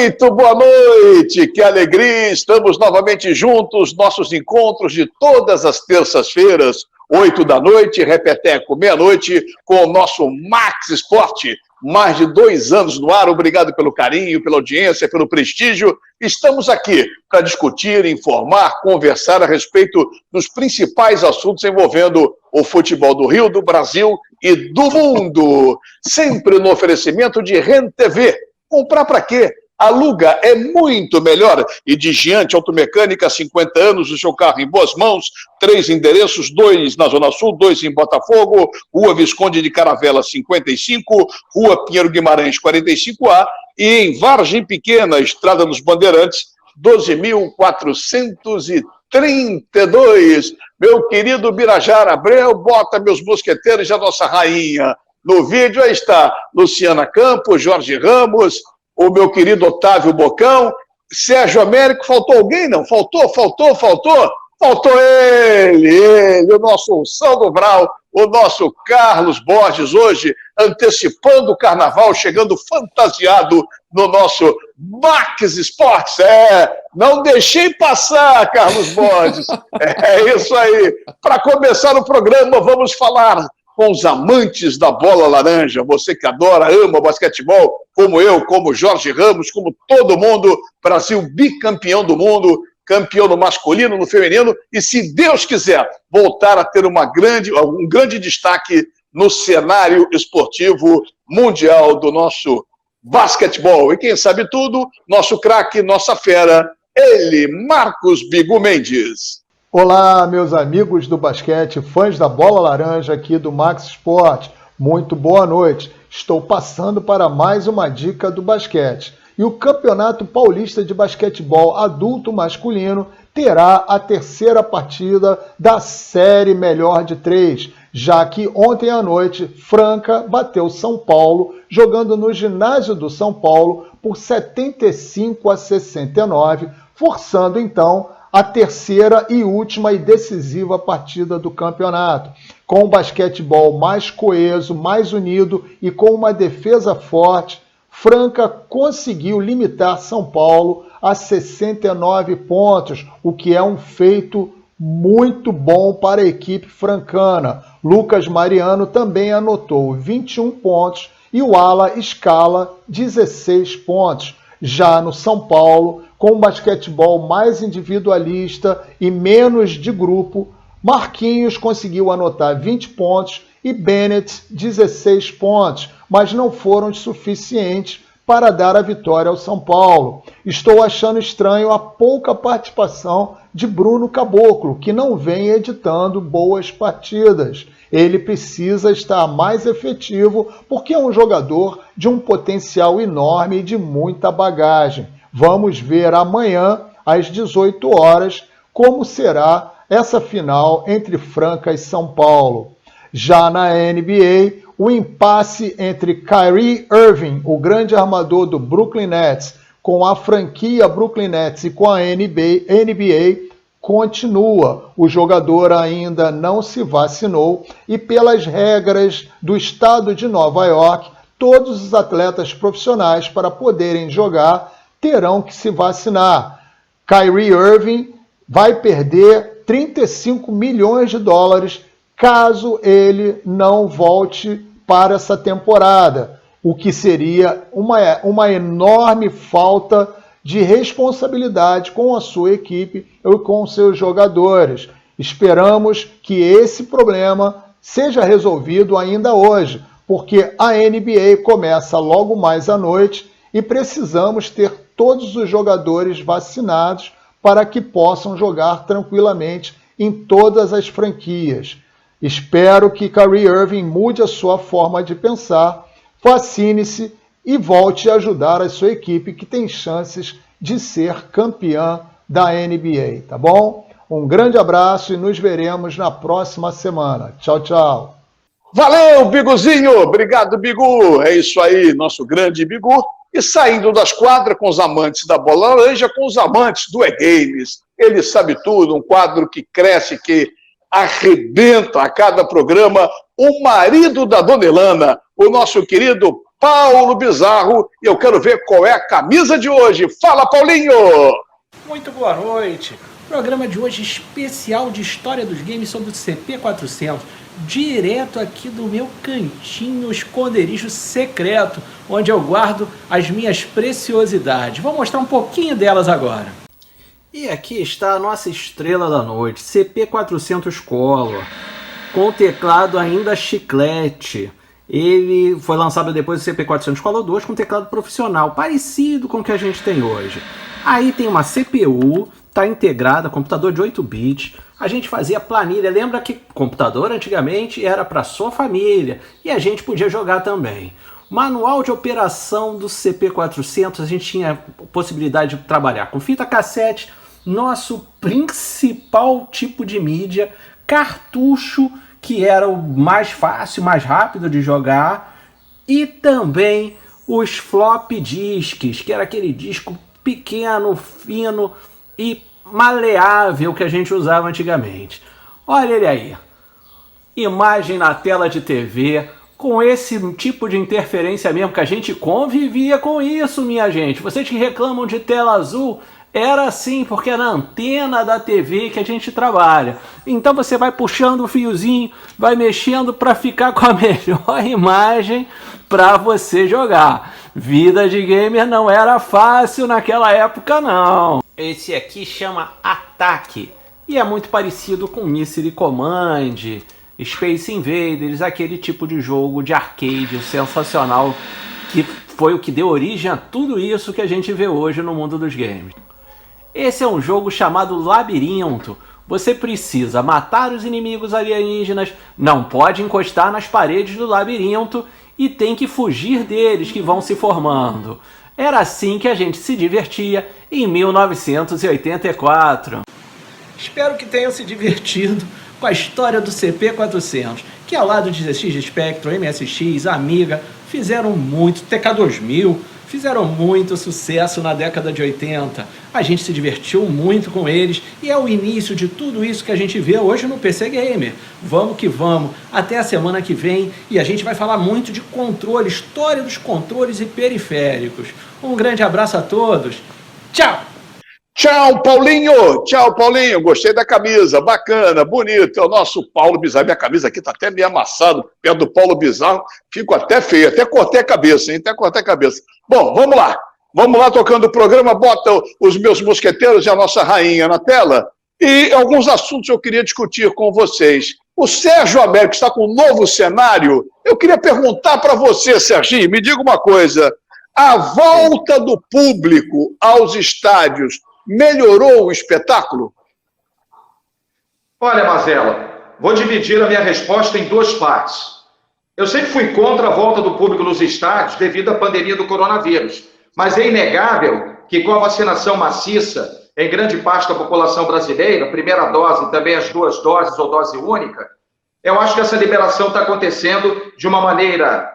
Muito boa noite, que alegria, estamos novamente juntos, nossos encontros de todas as terças-feiras, 8 da noite, repeteco, meia-noite, com o nosso Max Esporte, mais de 2 anos no ar, obrigado pelo carinho, pela audiência, pelo prestígio, estamos aqui para discutir, informar, conversar a respeito dos principais assuntos envolvendo o futebol do Rio, do Brasil e do mundo, sempre no oferecimento de RenTV. Comprar para quê? Aluga é muito melhor. E de Giante Automecânica, 50 anos, o seu carro em boas mãos. 3 endereços, 2 na Zona Sul, 2 em Botafogo, Rua Visconde de Caravela, 55, Rua Pinheiro Guimarães, 45A, e em Vargem Pequena, Estrada dos Bandeirantes, 12.432. Meu querido Birajara Abreu, bota meus mosqueteiros e a nossa rainha. No vídeo aí está Luciana Campos, Jorge Ramos, o meu querido Otávio Bocão, Sérgio Américo, faltou alguém? Não, faltou ele, o nosso Ursão do Brau, o nosso Carlos Borges, hoje antecipando o carnaval, chegando fantasiado no nosso Max Esportes. Não deixei passar, Carlos Borges. É isso aí. Para começar o programa, vamos falar com os amantes da bola laranja, você que adora, ama basquetebol, como eu, como Jorge Ramos, como todo mundo, Brasil bicampeão do mundo, campeão no masculino, no feminino, e se Deus quiser, voltar a ter um grande destaque no cenário esportivo mundial do nosso basquetebol. E quem sabe tudo, nosso craque, nossa fera, ele, Marcos Bigu Mendes. Olá, meus amigos do basquete, fãs da bola laranja aqui do Max Sport. Muito boa noite. Estou passando para mais uma dica do basquete. E o Campeonato Paulista de Basquetebol Adulto Masculino terá a terceira partida da série Melhor de 3, já que ontem à noite Franca bateu São Paulo, jogando no ginásio do São Paulo por 75-69, forçando então a terceira e última e decisiva partida do campeonato. Com o basquetebol mais coeso, mais unido e com uma defesa forte, Franca conseguiu limitar São Paulo a 69 pontos, o que é um feito muito bom para a equipe francana. Lucas Mariano também anotou 21 pontos e o ala Scala 16 pontos. Já no São Paulo, com um basquetebol mais individualista e menos de grupo, Marquinhos conseguiu anotar 20 pontos e Bennett 16 pontos, mas não foram suficientes para dar a vitória ao São Paulo. Estou achando estranho a pouca participação de Bruno Caboclo, que não vem editando boas partidas. Ele precisa estar mais efetivo porque é um jogador de um potencial enorme e de muita bagagem. Vamos ver amanhã, às 18 horas, como será essa final entre Franca e São Paulo. Já na NBA, o impasse entre Kyrie Irving, o grande armador do Brooklyn Nets, com a franquia Brooklyn Nets e com a NBA continua. O jogador ainda não se vacinou e, pelas regras do estado de Nova York, todos os atletas profissionais, para poderem jogar, terão que se vacinar. Kyrie Irving vai perder 35 milhões de dólares caso ele não volte para essa temporada, o que seria uma enorme falta de responsabilidade com a sua equipe e com seus jogadores. Esperamos que esse problema seja resolvido ainda hoje, porque a NBA começa logo mais à noite e precisamos ter todos os jogadores vacinados para que possam jogar tranquilamente em todas as franquias. Espero que Kyrie Irving mude a sua forma de pensar, vacine-se e volte a ajudar a sua equipe, que tem chances de ser campeã da NBA, tá bom? Um grande abraço e nos veremos na próxima semana. Tchau, tchau. Valeu, Biguzinho! Obrigado, Bigu! É isso aí, nosso grande Bigu. E saindo das quadras com os amantes da bola laranja, com os amantes do E-Games. Ele sabe tudo, um quadro que cresce, que arrebenta a cada programa. O marido da Dona Elana, o nosso querido Paulo Bizarro, e eu quero ver qual é a camisa de hoje. Fala, Paulinho! Muito boa noite. Programa de hoje especial de história dos games sobre o CP400, direto aqui do meu cantinho esconderijo secreto, onde eu guardo as minhas preciosidades. Vou mostrar um pouquinho delas agora. E aqui está a nossa estrela da noite, CP400 Color, com o teclado ainda chiclete. Ele foi lançado depois do CP400 Color 2 com teclado profissional, parecido com o que a gente tem hoje. Aí tem uma CPU, está integrada, computador de 8 bits. A gente fazia planilha, lembra que computador antigamente era para sua família e a gente podia jogar também. Manual de operação do CP400, a gente tinha possibilidade de trabalhar com fita cassete, nosso principal tipo de mídia, cartucho, que era o mais fácil, mais rápido de jogar, e também os flop disks, que era aquele disco pequeno, fino e maleável que a gente usava antigamente. Olha ele aí, imagem na tela de TV, com esse tipo de interferência mesmo, que a gente convivia com isso, minha gente. Vocês que reclamam de tela azul, era assim, porque é na antena da TV que a gente trabalha. Então você vai puxando o fiozinho, vai mexendo para ficar com a melhor imagem para você jogar. Vida de gamer não era fácil naquela época, não. Esse aqui chama Ataque e é muito parecido com Missile Command, Space Invaders, aquele tipo de jogo de arcade sensacional que foi o que deu origem a tudo isso que a gente vê hoje no mundo dos games. Esse é um jogo chamado Labirinto. Você precisa matar os inimigos alienígenas, não pode encostar nas paredes do labirinto e tem que fugir deles que vão se formando. Era assim que a gente se divertia em 1984. Espero que tenham se divertido com a história do CP400, que ao lado de ZX Spectrum, MSX, Amiga, fizeram muito, TK2000, fizeram muito sucesso na década de 80. A gente se divertiu muito com eles e é o início de tudo isso que a gente vê hoje no PC Gamer. Vamos que vamos, até a semana que vem e a gente vai falar muito de controle, história dos controles e periféricos. Um grande abraço a todos. Tchau! Tchau, Paulinho! Tchau, Paulinho! Gostei da camisa, bacana, bonito. É o nosso Paulo Bizarro. Minha camisa aqui está até meio amassada, perto do Paulo Bizarro. Fico até feio, até cortei a cabeça, hein? Até cortei a cabeça. Bom, vamos lá. Vamos lá, tocando o programa. Bota os meus mosqueteiros e a nossa rainha na tela. E alguns assuntos eu queria discutir com vocês. O Sérgio Américo está com um novo cenário. Eu queria perguntar para você, Serginho, me diga uma coisa. A volta do público aos estádios melhorou o espetáculo? Olha, Mazela, vou dividir a minha resposta em duas partes. Eu sempre fui contra a volta do público nos estádios devido à pandemia do coronavírus, mas é inegável que com a vacinação maciça em grande parte da população brasileira, primeira dose e também as duas doses ou dose única, eu acho que essa liberação está acontecendo de uma maneira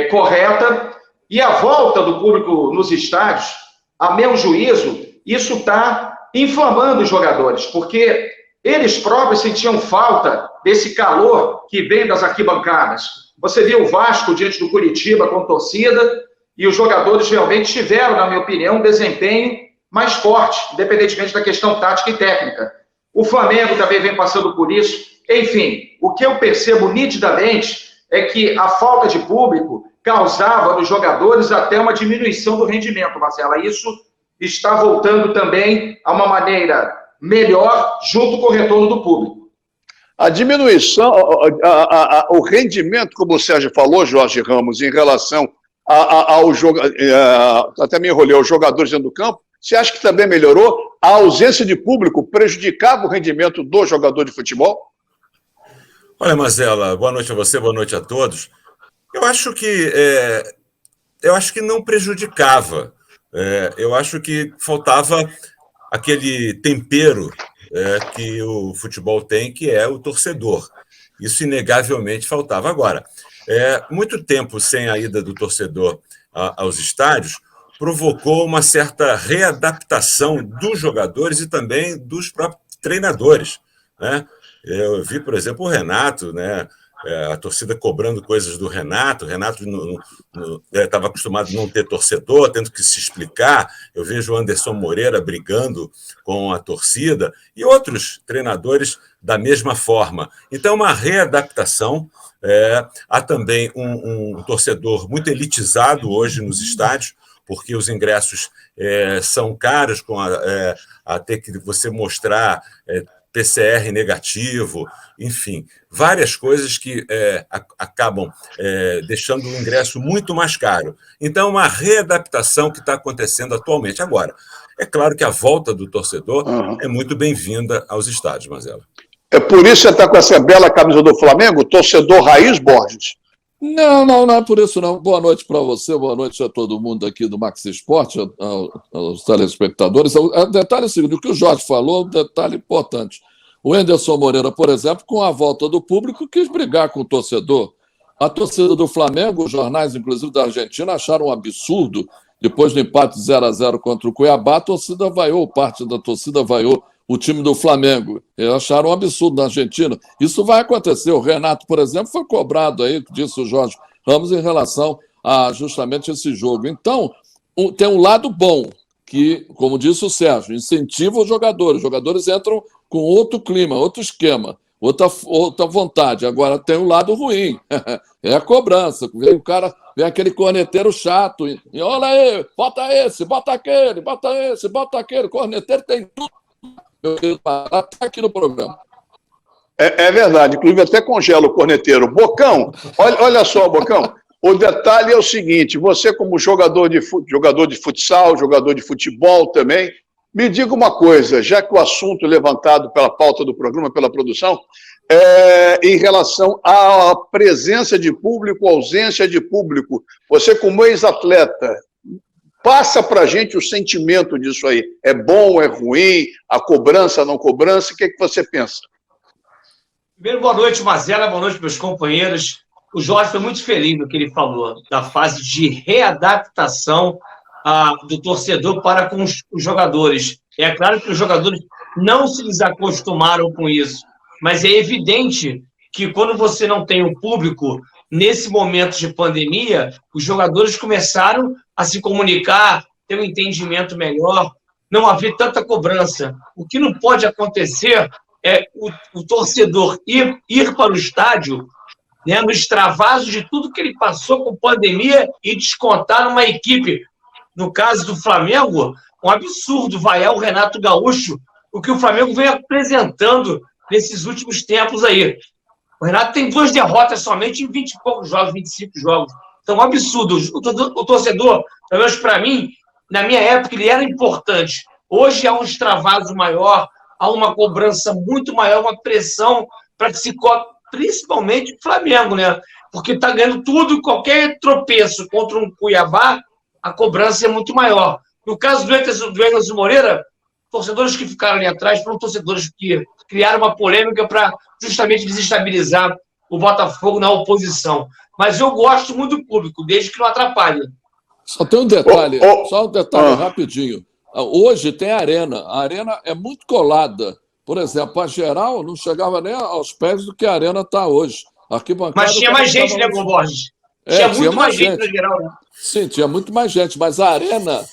correta e a volta do público nos estádios, a meu juízo, isso está inflamando os jogadores, porque eles próprios sentiam falta desse calor que vem das arquibancadas. Você viu o Vasco diante do Curitiba com torcida e os jogadores realmente tiveram, na minha opinião, um desempenho mais forte, independentemente da questão tática e técnica. O Flamengo também vem passando por isso. Enfim, o que eu percebo nitidamente é que a falta de público causava nos jogadores até uma diminuição do rendimento, Marcela. Isso está voltando também a uma maneira melhor junto com o retorno do público. A diminuição, o rendimento, como o Sérgio falou, Jorge Ramos, em relação ao jogo, até me enrolei, aos jogadores dentro do campo, você acha que também melhorou? A ausência de público prejudicava o rendimento do jogador de futebol? Olha, Mazela, boa noite a você, boa noite a todos. Eu acho que não prejudicava. Eu acho que faltava aquele tempero que o futebol tem, que é o torcedor. Isso inegavelmente faltava. Agora, muito tempo sem a ida do torcedor aos estádios provocou uma certa readaptação dos jogadores e também dos próprios treinadores, né? Eu vi, por exemplo, o Renato, né, a torcida cobrando coisas do Renato. O Renato estava acostumado a não ter torcedor, tendo que se explicar. Eu vejo o Anderson Moreira brigando com a torcida e outros treinadores da mesma forma. Então, uma readaptação. Há também um torcedor muito elitizado hoje nos estádios, porque os ingressos são caros, a ter que você mostrar PCR negativo, enfim, várias coisas que acabam deixando o ingresso muito mais caro. Então, uma readaptação que está acontecendo atualmente. Agora, é claro que a volta do torcedor é muito bem-vinda aos estádios, Mazela. É por isso que você está com essa bela camisa do Flamengo, torcedor raiz, Borges? Não é por isso não. Boa noite para você, boa noite a todo mundo aqui do Max Esporte, aos telespectadores. O detalhe é o seguinte, o que o Jorge falou é um detalhe importante. O Anderson Moreira, por exemplo, com a volta do público, quis brigar com o torcedor. A torcida do Flamengo, os jornais, inclusive da Argentina, acharam um absurdo. Depois do empate 0-0 contra o Cuiabá, a torcida vaiou, parte da torcida vaiou o time do Flamengo. Eles acharam um absurdo na Argentina. Isso vai acontecer. O Renato, por exemplo, foi cobrado aí, disse o Jorge Ramos, em relação a justamente esse jogo. Então, tem um lado bom, que, como disse o Sérgio, incentiva os jogadores. Os jogadores entram com outro clima, outro esquema, outra vontade. Agora, tem um lado ruim. É a cobrança. Vem aquele corneteiro chato. E olha aí, bota esse, bota aquele, bota esse, bota aquele. Corneteiro tem tudo. Meu querido, está aqui no programa. É verdade, inclusive até congela o corneteiro. Bocão, olha só, Bocão, o detalhe é o seguinte, você como jogador de futsal, jogador de futebol também, me diga uma coisa, já que o assunto levantado pela pauta do programa, pela produção, em relação à presença de público, ausência de público, você como ex-atleta, passa para a gente o sentimento disso aí. É bom, é ruim? A cobrança, não cobrança? O que você pensa? Primeiro, boa noite, Mazela. Boa noite, meus companheiros. O Jorge foi muito feliz no que ele falou, da fase de readaptação do torcedor para com os jogadores. É claro que os jogadores não se desacostumaram com isso, mas é evidente que quando você não tem o público, nesse momento de pandemia, os jogadores começaram a se comunicar, ter um entendimento melhor, não haver tanta cobrança. O que não pode acontecer é o torcedor ir para o estádio, né, no extravaso de tudo que ele passou com pandemia e descontar numa equipe. No caso do Flamengo, um absurdo vaiar o Renato Gaúcho, o que o Flamengo vem apresentando nesses últimos tempos aí. O Renato tem 2 derrotas somente em 20 e poucos jogos, 25 jogos. Então, um absurdo. O torcedor, pelo menos para mim, na minha época, ele era importante. Hoje há um extravaso maior, há uma cobrança muito maior, uma pressão para que se cobre, principalmente o Flamengo, né? Porque está ganhando tudo, qualquer tropeço contra um Cuiabá, a cobrança é muito maior. No caso do Anderson Moreira, torcedores que ficaram ali atrás foram torcedores que criaram uma polêmica para justamente desestabilizar o Botafogo na oposição. Mas eu gosto muito do público, desde que não atrapalhe. Só tem um detalhe, rapidinho. Hoje tem a arena é muito colada. Por exemplo, a geral não chegava nem aos pés do que a arena está hoje. Mas tinha mais gente, né, Borges? Tinha muito mais gente na geral, né? Sim, tinha muito mais gente, mas a arena,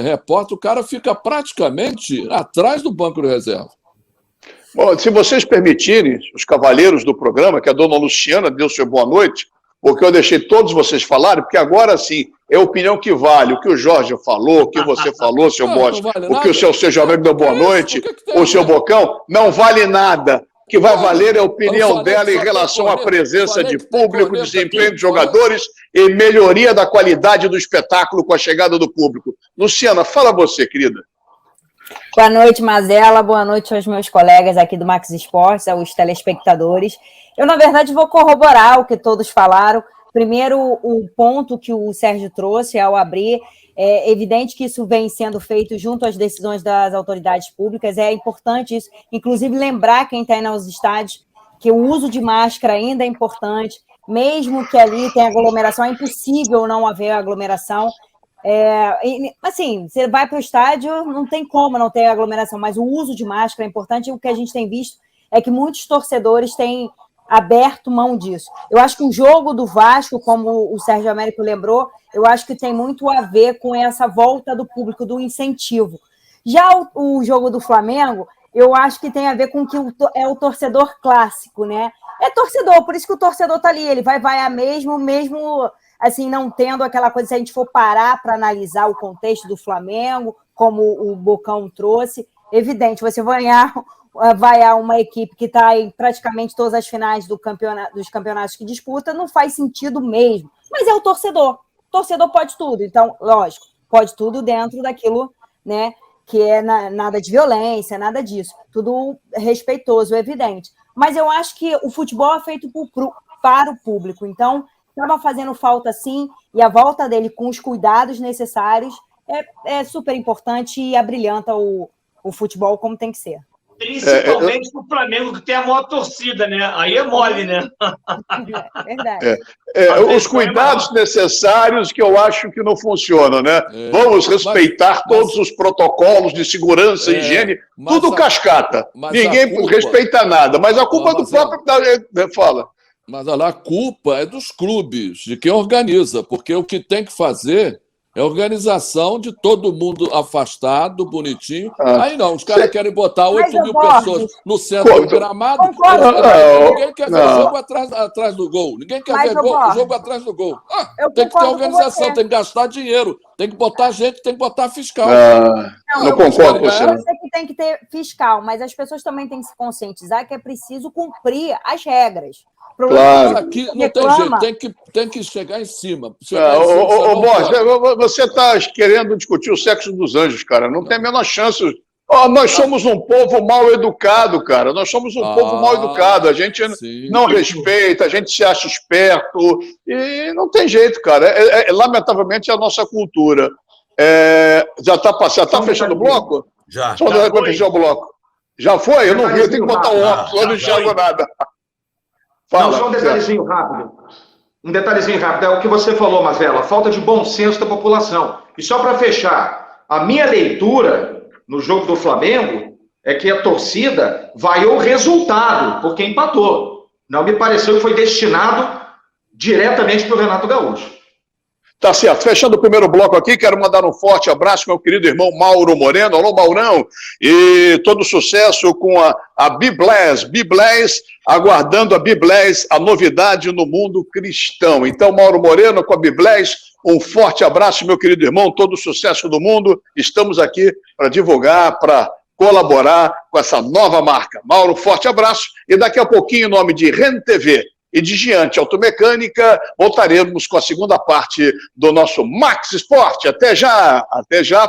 repórter, o cara fica praticamente atrás do banco de reserva. Bom, se vocês permitirem, os cavalheiros do programa, que a dona Luciana deu seu boa noite, porque eu deixei todos vocês falarem, porque agora sim é a opinião que vale. O que o Jorge falou, o que você falou, seu Borges, o que o seu Sérgio deu boa noite, o seu Bocão, não vale nada. O que vai valer é a opinião dela em relação à presença de público, desempenho de jogadores e melhoria da qualidade do espetáculo com a chegada do público. Luciana, fala você, querida. Boa noite, Mazela. Boa noite aos meus colegas aqui do Max Esportes, aos telespectadores. Eu, na verdade, vou corroborar o que todos falaram. Primeiro, o ponto que o Sérgio trouxe ao abrir, é evidente que isso vem sendo feito junto às decisões das autoridades públicas, é importante isso, inclusive lembrar quem está aí nos estádios que o uso de máscara ainda é importante, mesmo que ali tenha aglomeração, é impossível não haver aglomeração. Assim, você vai para o estádio, não tem como não ter aglomeração, mas o uso de máscara é importante, e o que a gente tem visto é que muitos torcedores têm aberto mão disso. Eu acho que o jogo do Vasco, como o Sérgio Américo lembrou, eu acho que tem muito a ver com essa volta do público, do incentivo. Já o jogo do Flamengo, eu acho que tem a ver com que é o torcedor clássico, né? É torcedor, por isso que o torcedor tá ali, ele vai vaiar mesmo assim, não tendo aquela coisa, se a gente for parar para analisar o contexto do Flamengo, como o Bocão trouxe, evidente, você vaiar uma equipe que está em praticamente todas as finais dos campeonatos que disputa, não faz sentido mesmo. Mas é o torcedor. O torcedor pode tudo. Então, lógico, pode tudo dentro daquilo, né, que é nada de violência, nada disso. Tudo respeitoso, evidente. Mas eu acho que o futebol é feito para o público. Então, estava fazendo falta sim, e a volta dele com os cuidados necessários é super importante e abrilhanta o futebol como tem que ser. Principalmente pro Flamengo, que tem a maior torcida, né? Aí é mole, né? Verdade. Os cuidados necessários que eu acho que não funcionam, né? Vamos respeitar todos os protocolos de segurança, higiene, tudo cascata. Ninguém respeita nada, mas a culpa do próprio... Fala. Mas olha lá, a culpa é dos clubes, de quem organiza, porque o que tem que fazer é a organização de todo mundo afastado, bonitinho. Aí não, os caras querem botar 8 mil pessoas no centro do gramado. Ninguém quer ver jogo atrás do gol. Ninguém quer ver jogo atrás do gol. Tem que ter organização, tem que gastar dinheiro, tem que botar gente, tem que botar fiscal. Não concordo com você. Eu sei que tem que ter fiscal, mas as pessoas também têm que se conscientizar que é preciso cumprir as regras. Claro. Aqui não tem jeito, tem que chegar em cima. Borges, você está querendo discutir o sexo dos anjos, cara. Não tem a menor chance. Nós somos um povo mal educado, cara. Nós somos um povo mal educado. A gente não respeita, a gente se acha esperto. E não tem jeito, cara. Lamentavelmente, é a nossa cultura. Já está fechando o bloco? Já. Só vai fechar o bloco. Já foi? Eu não vi, eu tenho que botar o óculos, eu não enxergo nada. Fala, só um detalhezinho rápido. Um detalhezinho rápido. É o que você falou, Mazela. Falta de bom senso da população. E só para fechar, a minha leitura no jogo do Flamengo é que a torcida vaiou o resultado, porque empatou. Não me pareceu que foi destinado diretamente para o Renato Gaúcho. Tá certo. Fechando o primeiro bloco aqui, quero mandar um forte abraço ao meu querido irmão Mauro Moreno. Alô, Maurão. E todo sucesso com a Biblés. Biblés, aguardando a Biblés, a novidade no mundo cristão. Então, Mauro Moreno com a Biblés, um forte abraço, meu querido irmão. Todo sucesso do mundo. Estamos aqui para divulgar, para colaborar com essa nova marca. Mauro, forte abraço. E daqui a pouquinho, em nome de RenTV e de Giante Automecânica, voltaremos com a segunda parte do nosso Max Esporte. Até já,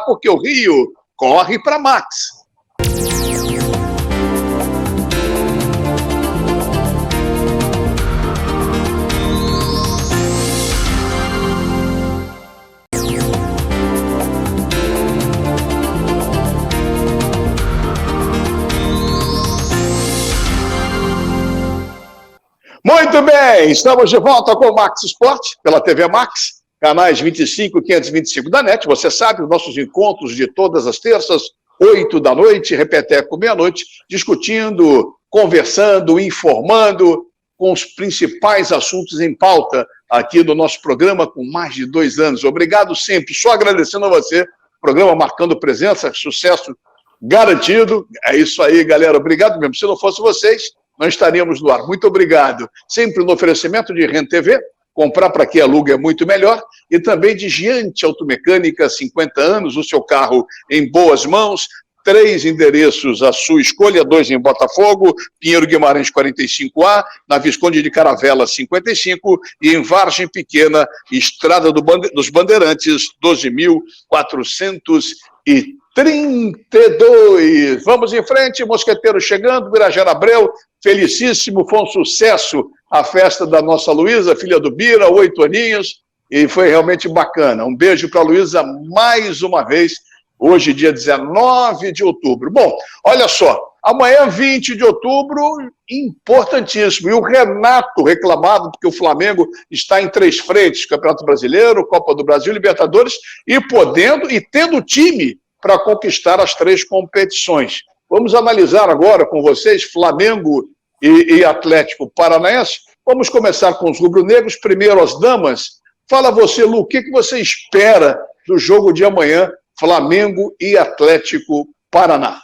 porque o Rio corre para Max. Muito bem, estamos de volta com o Max Esporte, pela TV Max, canais 25 e 525 da NET. Você sabe, os nossos encontros de todas as terças, 8 da noite, repeteco meia-noite, discutindo, conversando, informando com os principais assuntos em pauta aqui do nosso programa com mais de 2 anos. Obrigado sempre, só agradecendo a você, programa marcando presença, sucesso garantido. É isso aí, galera, obrigado mesmo. Se não fosse vocês, não estaríamos no ar. Muito obrigado. Sempre no oferecimento de RenTV, comprar para quem aluga é muito melhor, e também de Giante Automecânica, 50 anos, o seu carro em boas mãos, 3 endereços à sua escolha, 2 em Botafogo, Pinheiro Guimarães 45A, na Visconde de Caravela 55 e em Vargem Pequena, Estrada dos Bandeirantes 12.432. Vamos em frente, Mosqueteiro chegando, Birajara Abreu, felicíssimo, foi um sucesso a festa da nossa Luísa, filha do Bira, 8 aninhos, e foi realmente bacana. Um beijo para a Luísa mais uma vez, hoje dia 19 de outubro. Bom, olha só, amanhã 20 de outubro, importantíssimo, e o Renato reclamado, porque o Flamengo está em 3 frentes, Campeonato Brasileiro, Copa do Brasil, Libertadores, e tendo time para conquistar as 3 competições. Vamos analisar agora com vocês Flamengo e Atlético Paranaense. Vamos começar com os rubro-negros, primeiro as damas. Fala você, Lu, o que você espera do jogo de amanhã, Flamengo e Atlético Paraná?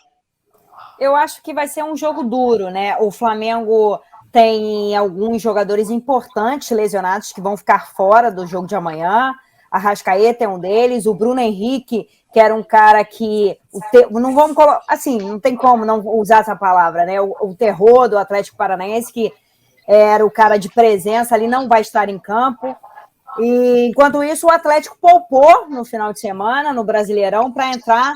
Eu acho que vai ser um jogo duro, né? O Flamengo tem alguns jogadores importantes lesionados que vão ficar fora do jogo de amanhã. A Arrascaeta é um deles, o Bruno Henrique, que era um cara que... Não vamos colocar... Assim, não tem como não usar essa palavra, né? O terror do Atlético Paranaense, que era o cara de presença ali, não vai estar em campo. E, enquanto isso, o Atlético poupou no final de semana, no Brasileirão, para entrar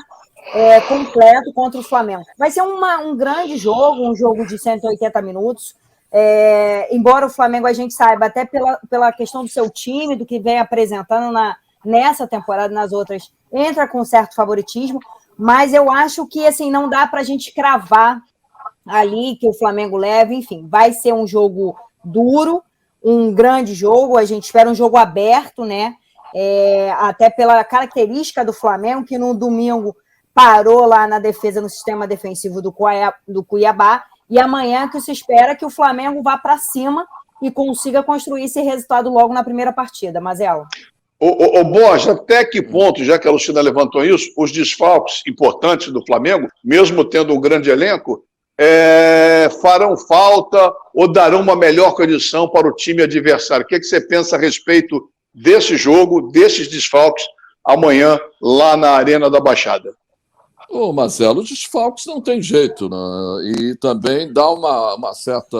completo contra o Flamengo. Vai ser um grande jogo, um jogo de 180 minutos. Embora o Flamengo, a gente saiba, até pela questão do seu time, do que vem apresentando nessa temporada e nas outras, entra com certo favoritismo, mas eu acho que assim, não dá para a gente cravar ali que o Flamengo leva. Enfim, vai ser um jogo duro, um grande jogo, a gente espera um jogo aberto, né? Até pela característica do Flamengo, que no domingo parou lá na defesa, no sistema defensivo do Cuiabá, e amanhã que se espera que o Flamengo vá para cima e consiga construir esse resultado logo na primeira partida. Mazela. Ô Borges, até que ponto, já que a Lucina levantou isso, os desfalques importantes do Flamengo, mesmo tendo um grande elenco, farão falta ou darão uma melhor condição para o time adversário? O que você pensa a respeito desse jogo, desses desfalques, amanhã lá na Arena da Baixada? Ô, Marcelo, os desfalques não tem jeito, né? E também dá uma certa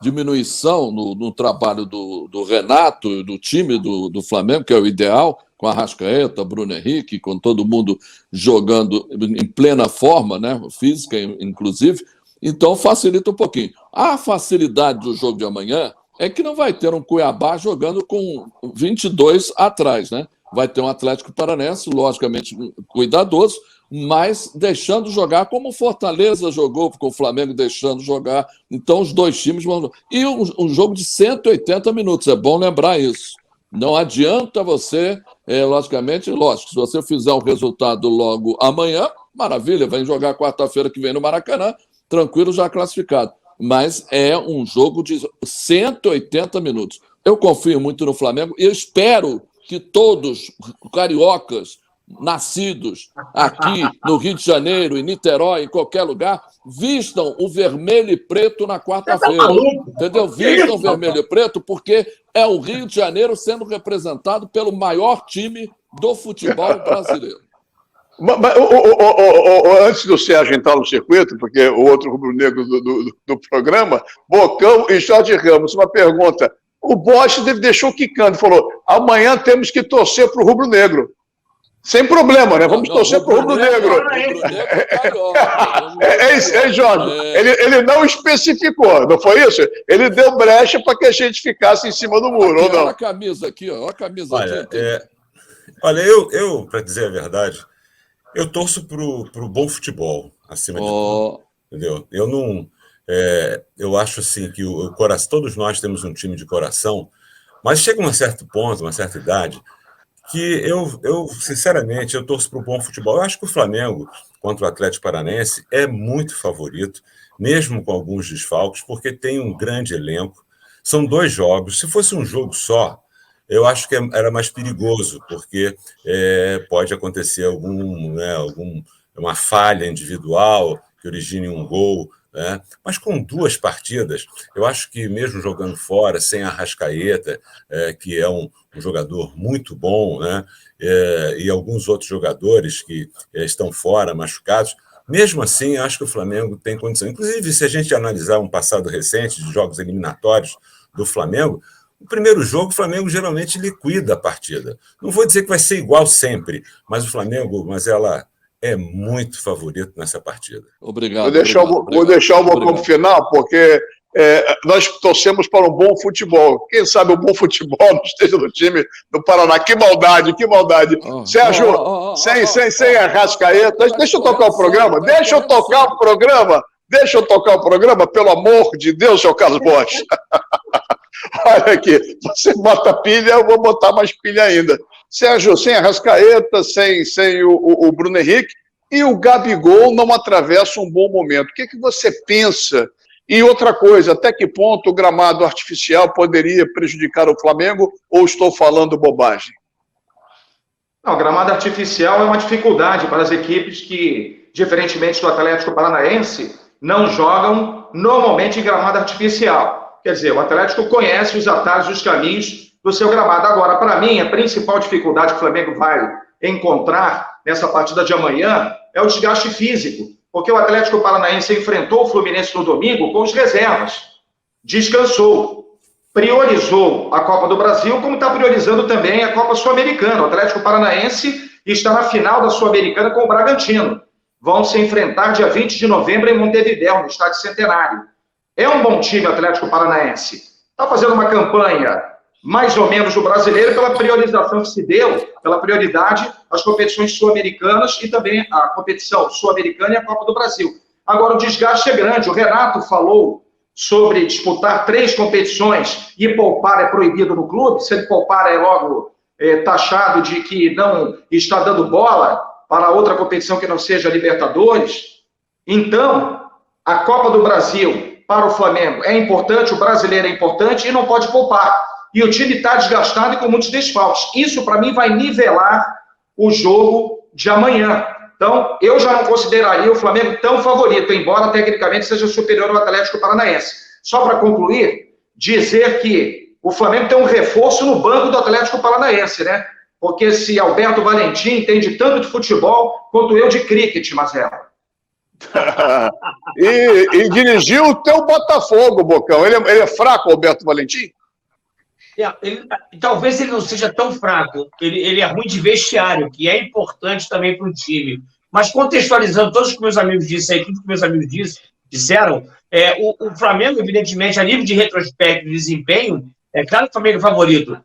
diminuição no trabalho do Renato, do time do Flamengo, que é o ideal, com a Arrascaeta, Bruno Henrique, com todo mundo jogando em plena forma, né? Física, inclusive. Então, facilita um pouquinho. A facilidade do jogo de amanhã é que não vai ter um Cuiabá jogando com 22 atrás, né? Vai ter um Atlético Paranaense, logicamente cuidadoso, mas deixando jogar como o Fortaleza jogou, com o Flamengo deixando jogar. Então, os dois times vão... E um jogo de 180 minutos, é bom lembrar isso. Não adianta você, lógico, se você fizer um resultado logo amanhã, maravilha, vai jogar quarta-feira que vem no Maracanã, tranquilo, já classificado. Mas é um jogo de 180 minutos. Eu confio muito no Flamengo e espero que todos cariocas nascidos aqui no Rio de Janeiro, em Niterói, em qualquer lugar, vistam o vermelho e preto na quarta-feira. Entendeu? Vistam o vermelho e preto porque é o Rio de Janeiro sendo representado pelo maior time do futebol brasileiro. Mas, antes do Sérgio entrar no circuito, porque o outro rubro-negro do programa, Bocão e Jorge Ramos, uma pergunta. O Bosch deixou quicando, falou, amanhã temos que torcer para o rubro-negro. Sem problema, né? Vamos torcer para o rubro-negro. É isso, Jorge. Ele não especificou, não foi isso? Ele deu brecha para que a gente ficasse em cima do muro, ou não? Olha a camisa aqui, ó. Olha a camisa aqui. Olha, eu para dizer a verdade, eu torço para o bom futebol, acima de tudo. Entendeu? Eu não... eu acho assim que o coração, todos nós temos um time de coração, mas chega um certo ponto, uma certa idade, que eu sinceramente, eu torço para o bom futebol. Eu acho que o Flamengo, contra o Atlético Paranaense, é muito favorito, mesmo com alguns desfalques, porque tem um grande elenco. São 2 jogos. Se fosse um jogo só, eu acho que era mais perigoso, porque pode acontecer uma falha individual que origine um gol, né? Mas com 2 partidas, eu acho que mesmo jogando fora, sem a Arrascaeta, que é um jogador muito bom, né? E alguns outros jogadores que estão fora, machucados, mesmo assim, acho que o Flamengo tem condição. Inclusive, se a gente analisar um passado recente de jogos eliminatórios do Flamengo, o primeiro jogo, o Flamengo geralmente liquida a partida. Não vou dizer que vai ser igual sempre, mas o Flamengo, ela é muito favorito nessa partida. Obrigado. Vou deixar o Bocão para o final, porque nós torcemos para um bom futebol. Quem sabe o bom futebol não esteja no time do Paraná. Que maldade, que maldade. Sérgio, sem Arrascaeta. Deixa eu tocar o programa. Deixa eu tocar o programa, pelo amor de Deus, seu Carlos Bosch. Olha aqui, você bota pilha, eu vou botar mais pilha ainda. Sérgio, sem Arrascaeta, sem o Bruno Henrique, e o Gabigol não atravessa um bom momento. O que você pensa E outra coisa, até que ponto o gramado artificial poderia prejudicar o Flamengo ou estou falando bobagem? Não, o gramado artificial é uma dificuldade para as equipes que, diferentemente do Atlético Paranaense, não jogam normalmente em gramado artificial. Quer dizer, o Atlético conhece os atalhos e os caminhos do seu gramado. Agora, para mim, a principal dificuldade que o Flamengo vai encontrar nessa partida de amanhã é o desgaste físico, porque o Atlético Paranaense enfrentou o Fluminense no domingo com os reservas, descansou, priorizou a Copa do Brasil, como está priorizando também a Copa Sul-Americana. O Atlético Paranaense está na final da Sul-Americana com o Bragantino. Vão se enfrentar dia 20 de novembro em Montevidéu, no Estádio Centenário. É um bom time o Atlético Paranaense. Está fazendo uma campanha mais ou menos do brasileiro pela priorização que se deu, pela prioridade às competições sul-americanas e também a competição sul-americana e a Copa do Brasil. Agora, o desgaste é grande. O Renato falou sobre disputar 3 competições e poupar é proibido no clube. Se ele poupar, é logo taxado de que não está dando bola para outra competição que não seja a Libertadores. Então, a Copa do Brasil para o Flamengo é importante, o brasileiro é importante e não pode poupar. E o time está desgastado e com muitos desfalques. Isso, para mim, vai nivelar o jogo de amanhã. Então, eu já não consideraria o Flamengo tão favorito, embora tecnicamente seja superior ao Atlético Paranaense. Só para concluir, dizer que o Flamengo tem um reforço no banco do Atlético Paranaense, né? Porque esse Alberto Valentim entende tanto de futebol quanto eu de cricket, Mazela. e dirigiu o teu Botafogo, Bocão. Ele é fraco, Alberto Valentim? Talvez ele não seja tão fraco. Ele é ruim de vestiário, que é importante também para o time. Mas contextualizando todos os que meus amigos disseram, tudo que meus amigos disseram, o Flamengo, evidentemente, a nível de retrospecto de desempenho, é claro que o Flamengo é favorito.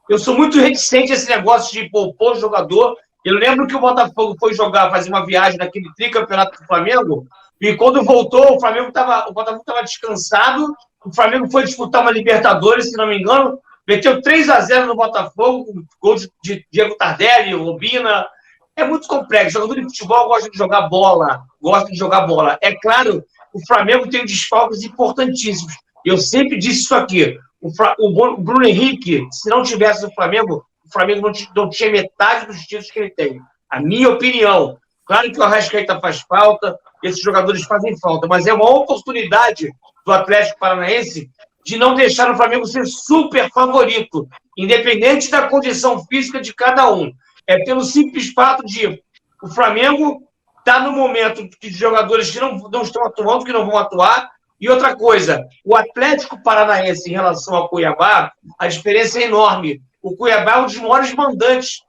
Eu sou muito reticente a esse negócio de poupar o jogador. Eu lembro que o Botafogo foi fazer uma viagem naquele tricampeonato do Flamengo, e quando voltou, o Botafogo estava descansado, o Flamengo foi disputar uma Libertadores, se não me engano, meteu 3-0 no Botafogo, com gol de Diego Tardelli, Robina. É muito complexo. O jogador de futebol gosta de jogar bola. É claro, o Flamengo tem desfalques importantíssimos. Eu sempre disse isso aqui. O Bruno Henrique, se não tivesse o Flamengo não tinha metade dos títulos que ele tem. A minha opinião. Claro que o Arrascaeta faz falta, esses jogadores fazem falta, mas é uma oportunidade do Atlético Paranaense de não deixar o Flamengo ser super favorito, independente da condição física de cada um. É pelo simples fato de o Flamengo estar no momento de jogadores que não estão atuando, que não vão atuar. E outra coisa, o Atlético Paranaense em relação ao Cuiabá, a diferença é enorme. O Cuiabá é um dos maiores mandantes,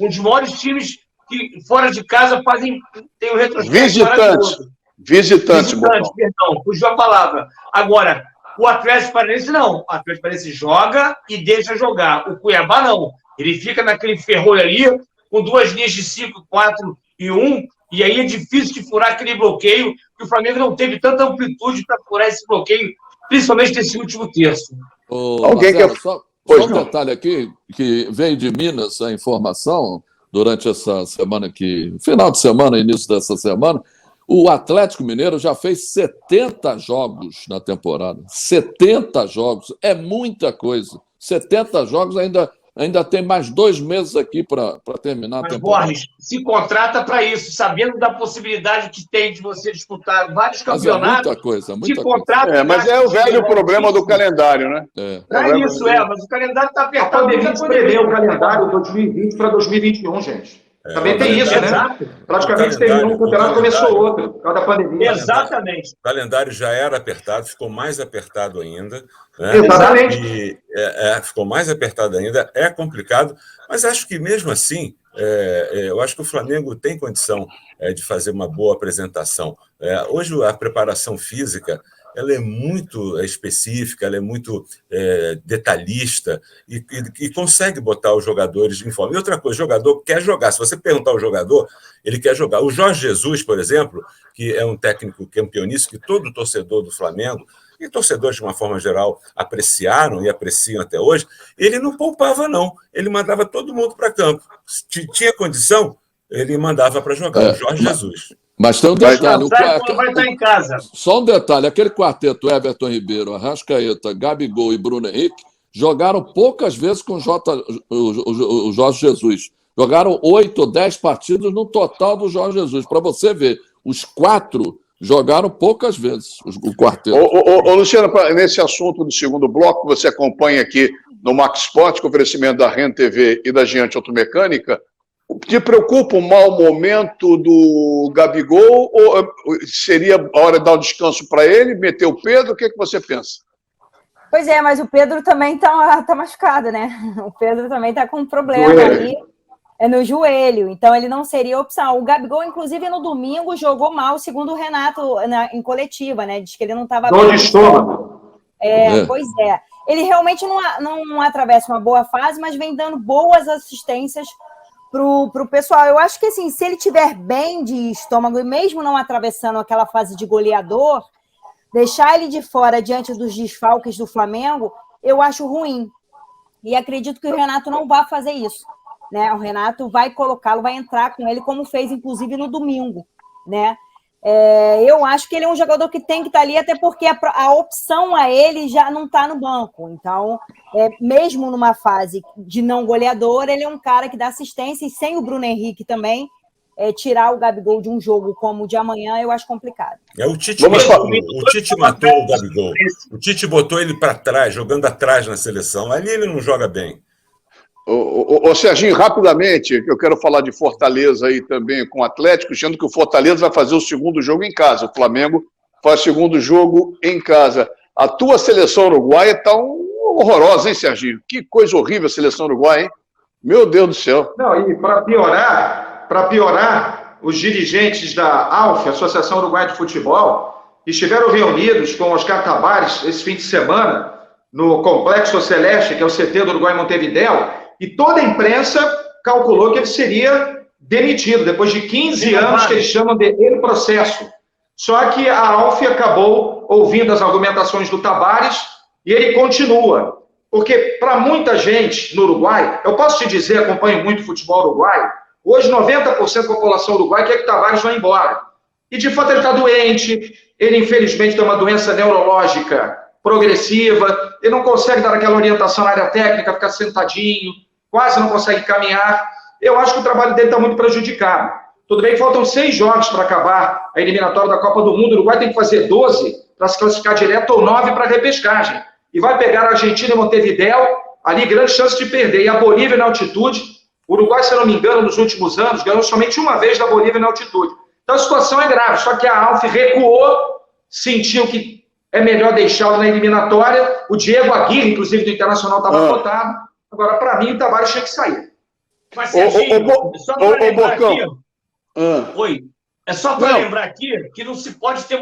um dos maiores times que fora de casa tem um retrospecto. Visitante, fugiu a palavra. Agora, o Atlético Paranaense não. O Atlético Paranaense joga e deixa jogar. O Cuiabá não. Ele fica naquele ferrolho ali, com 2 linhas de 5, 4 e 1, e aí é difícil de furar aquele bloqueio, que o Flamengo não teve tanta amplitude para furar esse bloqueio, principalmente nesse último terço. Só um detalhe aqui, que veio de Minas a informação, durante essa semana final de semana, início dessa semana, o Atlético Mineiro já fez 70 jogos na temporada. 70 jogos, é muita coisa. 70 jogos, ainda tem mais 2 meses aqui para terminar a temporada. Borges, se contrata para isso, sabendo da possibilidade que tem de você disputar vários campeonatos. Mas é muita coisa. Mas é o velho problema do calendário, né? Mas o calendário está apertado. A pandemia prevê o calendário 2020 para 2021, gente. Também tem isso, né? Exato. Praticamente terminou um campeonato, começou outro, por causa da pandemia. Exatamente. O calendário já era apertado, ficou mais apertado ainda. Né? Exatamente. E, ficou mais apertado ainda, é complicado, mas acho que mesmo assim, eu acho que o Flamengo tem condição de fazer uma boa apresentação. Hoje a preparação física ela é muito específica, ela é muito detalhista e consegue botar os jogadores em forma. E outra coisa, o jogador quer jogar. Se você perguntar ao jogador, ele quer jogar. O Jorge Jesus, por exemplo, que é um técnico campeoníssimo que todo torcedor do Flamengo e torcedores, de uma forma geral, apreciaram e apreciam até hoje, ele não poupava, não. Ele mandava todo mundo para campo. Se tinha condição, ele mandava para jogar. O Jorge Jesus. Mas tem um detalhe. Vai estar em casa. Só um detalhe. Aquele quarteto Everton Ribeiro, Arrascaeta, Gabigol e Bruno Henrique jogaram poucas vezes com o Jorge Jesus. Jogaram 8 ou 10 partidas no total do Jorge Jesus. Para você ver, os 4 jogaram poucas vezes, o quarteto. Luciano, nesse assunto do segundo bloco, você acompanha aqui no Max Sport, com oferecimento da REN TV e da Giante Automecânica. Te preocupa o mau momento do Gabigol ou seria a hora de dar um descanso para ele, meter o Pedro? O que você pensa? Pois é, mas o Pedro também tá machucado, né? O Pedro também tá com um problema ali no joelho, então ele não seria opção. O Gabigol, inclusive, no domingo jogou mal, segundo o Renato, em coletiva, né? Diz que ele não estava bem. Dor de estômago. Pois é. Ele realmente não atravessa uma boa fase, mas vem dando boas assistências pro pessoal. Eu acho que, assim, se ele tiver bem de estômago, e mesmo não atravessando aquela fase de goleador, deixar ele de fora diante dos desfalques do Flamengo, eu acho ruim. E acredito que o Renato não vai fazer isso, né? O Renato vai colocá-lo, vai entrar com ele, como fez, inclusive, no domingo, né? Eu acho que ele é um jogador que tem que estar ali, até porque a opção a ele já não está no banco. Então, mesmo numa fase de não goleador, ele é um cara que dá assistência, e sem o Bruno Henrique também, tirar o Gabigol de um jogo como o de amanhã, eu acho complicado. O Tite matou o Gabigol. O Tite botou ele para trás, jogando atrás na seleção. Ali ele não joga bem. Ô Serginho, rapidamente, eu quero falar de Fortaleza aí também com o Atlético, sendo que o Fortaleza vai fazer o segundo jogo em casa. O Flamengo faz o segundo jogo em casa. A tua seleção uruguaia está horrorosa, hein, Serginho? Que coisa horrível a seleção uruguaia, hein? Meu Deus do céu. Não, e para piorar, os dirigentes da AUF, Associação Uruguaia de Futebol, estiveram reunidos com Oscar Tabares esse fim de semana no Complexo Celeste, que é o CT do Uruguai Montevidéu, e toda a imprensa calculou que ele seria demitido, depois de 15 anos que eles chamam de ele processo. Só que a AUF acabou ouvindo as argumentações do Tabares e ele continua. Porque para muita gente no Uruguai, eu posso te dizer, acompanho muito o futebol uruguaio, hoje 90% da população uruguaia quer que o Tabares vá embora. E de fato ele está doente, ele infelizmente tem uma doença neurológica progressiva, ele não consegue dar aquela orientação na área técnica, ficar sentadinho, quase não consegue caminhar. Eu acho que o trabalho dele está muito prejudicado. Tudo bem que faltam 6 jogos para acabar a eliminatória da Copa do Mundo. O Uruguai tem que fazer 12 para se classificar direto ou 9 para a repescagem. E vai pegar a Argentina e Montevidéu, ali grande chance de perder. E a Bolívia na altitude. O Uruguai, se eu não me engano, nos últimos anos, ganhou somente uma vez da Bolívia na altitude. Então a situação é grave. Só que a AUF recuou, sentiu que é melhor deixá-lo na eliminatória. O Diego Aguirre, inclusive, do Internacional, estava votado. Agora, para mim, o Tabares tinha que sair. Mas, Serginho, só para lembrar aqui... Oi. É só para lembrar aqui que não se pode ter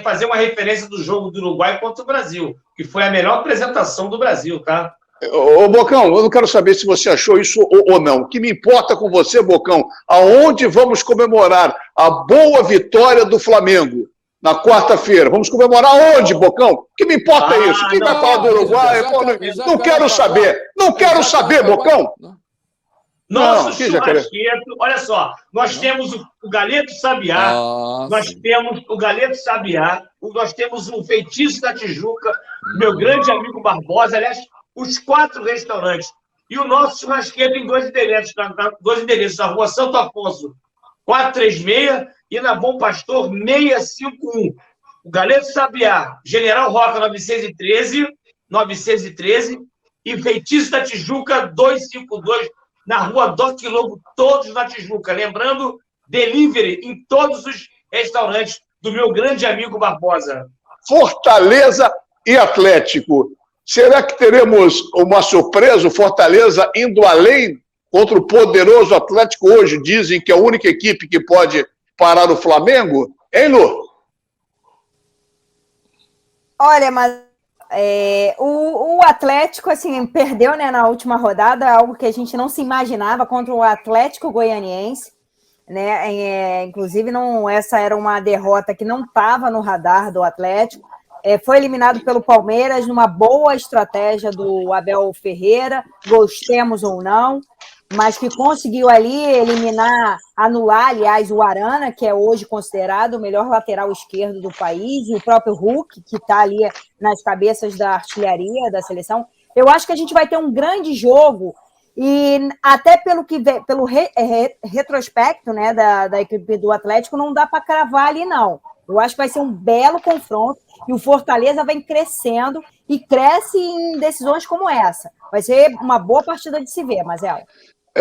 fazer uma referência do jogo do Uruguai contra o Brasil, que foi a melhor apresentação do Brasil, tá? Ô, Bocão, eu não quero saber se você achou isso ou não. O que me importa com você, Bocão, aonde vamos comemorar a boa vitória do Flamengo? Na quarta-feira. Vamos comemorar onde, Bocão? O que me importa é isso? Quem vai falar do Uruguai? Não quero saber. Não quero saber, Bocão. Nosso churrasqueiro, olha só, nós temos o Galeto Sabiá, nós temos o Galeto Sabiá, nós temos o Feitiço da Tijuca, meu grande amigo Barbosa, aliás, os 4 restaurantes. E o nosso churrasqueiro em 2 endereços, na Rua Santo Afonso, 436, e na Bom Pastor, 651. O Galeto Sabiá, General Roca, 913, e Feitiço da Tijuca, 252, na Rua Doc Lobo, todos na Tijuca. Lembrando, delivery em todos os restaurantes do meu grande amigo Barbosa. Fortaleza e Atlético. Será que teremos uma surpresa? O Fortaleza indo além contra o poderoso Atlético hoje? Dizem que é a única equipe que pode parar o Flamengo? Hein, Lu? Olha, mas o Atlético, assim, perdeu, né, na última rodada, algo que a gente não se imaginava, contra o Atlético Goianiense, né? Inclusive, essa era uma derrota que não estava no radar do Atlético. Foi eliminado pelo Palmeiras numa boa estratégia do Abel Ferreira, gostemos ou não, mas que conseguiu ali anular, aliás, o Arana, que é hoje considerado o melhor lateral esquerdo do país, e o próprio Hulk, que está ali nas cabeças da artilharia da seleção. Eu acho que a gente vai ter um grande jogo, e até pelo retrospecto, né, da equipe do Atlético, não dá para cravar ali, não. Eu acho que vai ser um belo confronto, e o Fortaleza vem crescendo, e cresce em decisões como essa. Vai ser uma boa partida de se ver, Mazela.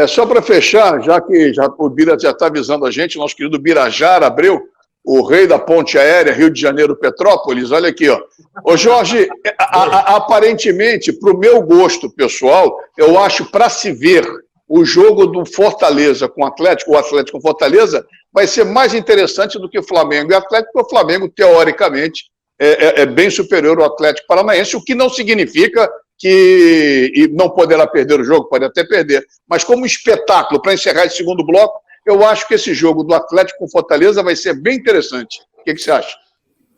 Só para fechar, já que o Bira já está avisando a gente, nosso querido Birajara Abreu, o rei da ponte aérea, Rio de Janeiro, Petrópolis, olha aqui, ó. Ô Jorge, aparentemente, para o meu gosto pessoal, eu acho, para se ver o jogo do Fortaleza com o Atlético com Fortaleza, vai ser mais interessante do que Flamengo e Atlético, porque o Flamengo, teoricamente, é bem superior ao Atlético Paranaense, o que não significa que não poderá perder o jogo, pode até perder, mas como espetáculo, para encerrar esse segundo bloco, eu acho que esse jogo do Atlético com Fortaleza vai ser bem interessante. O que você acha?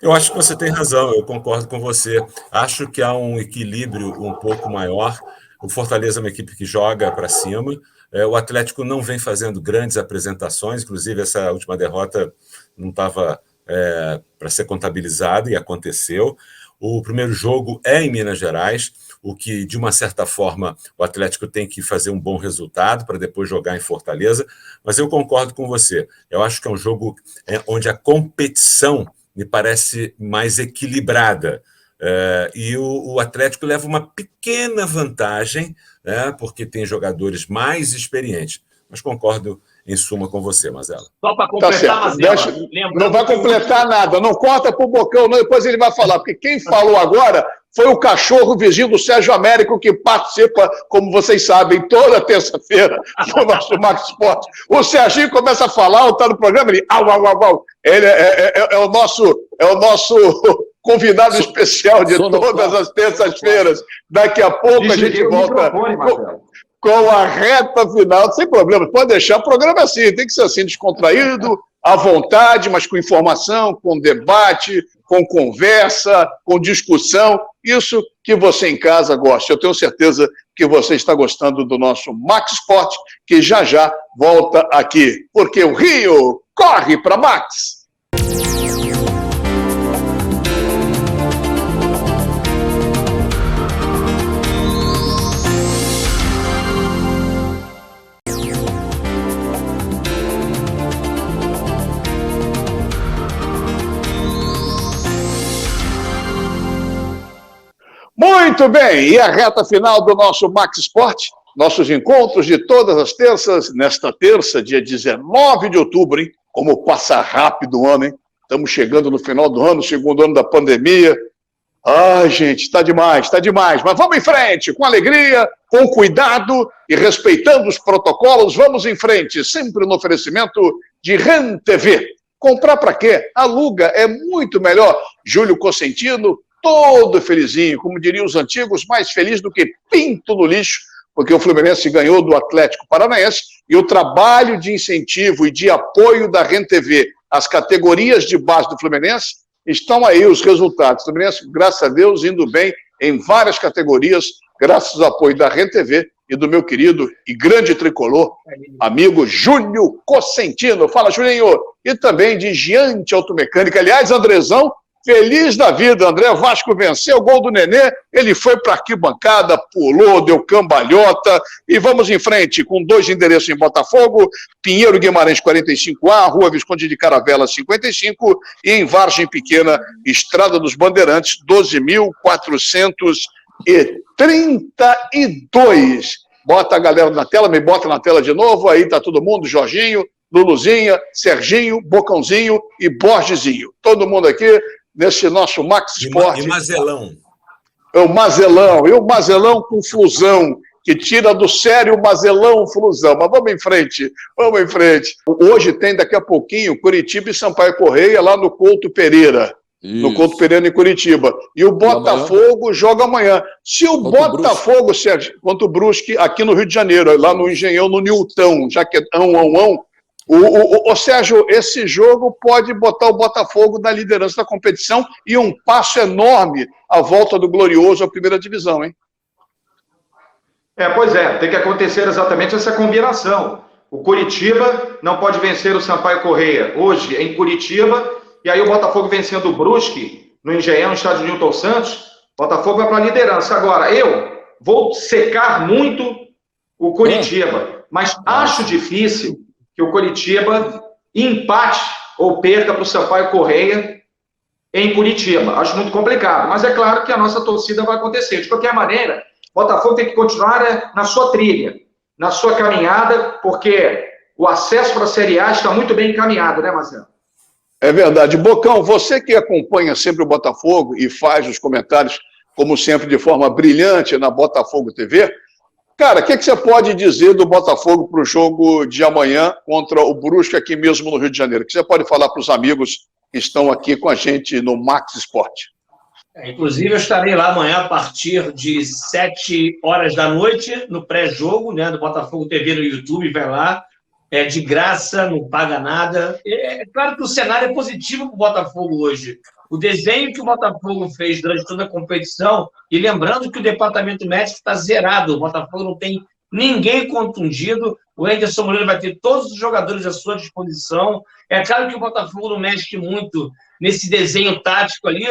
Eu acho que você tem razão, eu concordo com você. Acho que há um equilíbrio um pouco maior. O Fortaleza é uma equipe que joga para cima. O Atlético não vem fazendo grandes apresentações, inclusive essa última derrota não estava para ser contabilizada e aconteceu. O primeiro jogo é em Minas Gerais, o que, de uma certa forma, o Atlético tem que fazer um bom resultado para depois jogar em Fortaleza, mas eu concordo com você. Eu acho que é um jogo onde a competição me parece mais equilibrada. E o Atlético leva uma pequena vantagem, né, porque tem jogadores mais experientes. Mas concordo, em suma, com você, Mazela. Só para completar, Mazela. Não vai completar nada, não corta pro Bocão, não, depois ele vai falar, porque quem falou agora foi o cachorro vizinho do Sérgio Américo, que participa, como vocês sabem, toda terça-feira no nosso Max Esporte. O Serginho começa a falar, está no programa, ele Ele é o nosso convidado especial de todas as terças-feiras. Daqui a pouco a gente volta com a reta final, sem problema, pode deixar, o programa é assim, tem que ser assim, descontraído, à vontade, mas com informação, com debate, com conversa, com discussão, isso que você em casa gosta. Eu tenho certeza que você está gostando do nosso Max Sport, que já já volta aqui, porque o Rio corre para Max. Muito bem, e a reta final do nosso Max Sport, nossos encontros de todas as terças, nesta terça, dia 19 de outubro, hein? Como passa rápido o ano, hein? Estamos chegando no final do ano, segundo ano da pandemia. Ai, gente, está demais, mas vamos em frente, com alegria, com cuidado e respeitando os protocolos, vamos em frente, sempre no oferecimento de REN TV. Comprar para quê? Aluga, é muito melhor. Júlio Cosentino, todo felizinho, como diriam os antigos, mais feliz do que pinto no lixo, porque o Fluminense ganhou do Atlético Paranaense e o trabalho de incentivo e de apoio da REN TV às categorias de base do Fluminense, estão aí os resultados. O Fluminense, graças a Deus, indo bem em várias categorias, graças ao apoio da REN TV e do meu querido e grande tricolor, amigo Júlio Cosentino. Fala, Julinho! E também de Giante Automecânica. Aliás, Andrezão, feliz da vida, André Vasco venceu o gol do Nenê, ele foi para a arquibancada, pulou, deu cambalhota, e vamos em frente, com 2 endereços em Botafogo, Pinheiro Guimarães 45A, Rua Visconde de Caravela 55, e em Vargem Pequena, Estrada dos Bandeirantes 12.432. Bota a galera na tela, me bota na tela de novo, aí tá todo mundo, Jorginho, Luluzinha, Serginho, Bocãozinho e Borgezinho. Todo mundo aqui nesse nosso Max Sport. E Mazelão. E o Mazelão com flusão, que tira do sério o Mazelão flusão. Mas vamos em frente. Hoje tem, daqui a pouquinho, Curitiba e Sampaio Correia, lá no Couto Pereira. Isso. No Couto Pereira, em Curitiba. E o Botafogo joga amanhã. Se o Botafogo, Sérgio, contra o Brusque, aqui no Rio de Janeiro, lá no Engenhão, no Nilton, já que é o Sérgio, esse jogo pode botar o Botafogo na liderança da competição e um passo enorme à volta do Glorioso à primeira divisão, hein? Pois é, tem que acontecer exatamente essa combinação. O Coritiba não pode vencer o Sampaio Corrêa hoje em Curitiba, e aí o Botafogo vencendo o Brusque no Engenhão, no estádio Newton Santos, o Botafogo vai para a liderança. Agora, eu vou secar muito o Coritiba, mas acho difícil que o Coritiba empate ou perca para o Sampaio Corrêa em Curitiba. Acho muito complicado, mas é claro que a nossa torcida vai acontecer. De qualquer maneira, o Botafogo tem que continuar na sua trilha, na sua caminhada, porque o acesso para a Série A está muito bem encaminhado, né, Marcelo? É verdade. Bocão, você que acompanha sempre o Botafogo e faz os comentários, como sempre, de forma brilhante na Botafogo TV, cara, o que você pode dizer do Botafogo para o jogo de amanhã contra o Brusque aqui mesmo no Rio de Janeiro? O que você pode falar para os amigos que estão aqui com a gente no Max Sport? Inclusive, eu estarei lá amanhã a partir de 7 horas da noite, no pré-jogo, né, do Botafogo TV no YouTube, vai lá, é de graça, não paga nada. É claro que o cenário é positivo para o Botafogo hoje. O desenho que o Botafogo fez durante toda a competição, e lembrando que o departamento médico está zerado, o Botafogo não tem ninguém contundido, o Anderson Moreira vai ter todos os jogadores à sua disposição. É claro que o Botafogo não mexe muito nesse desenho tático ali,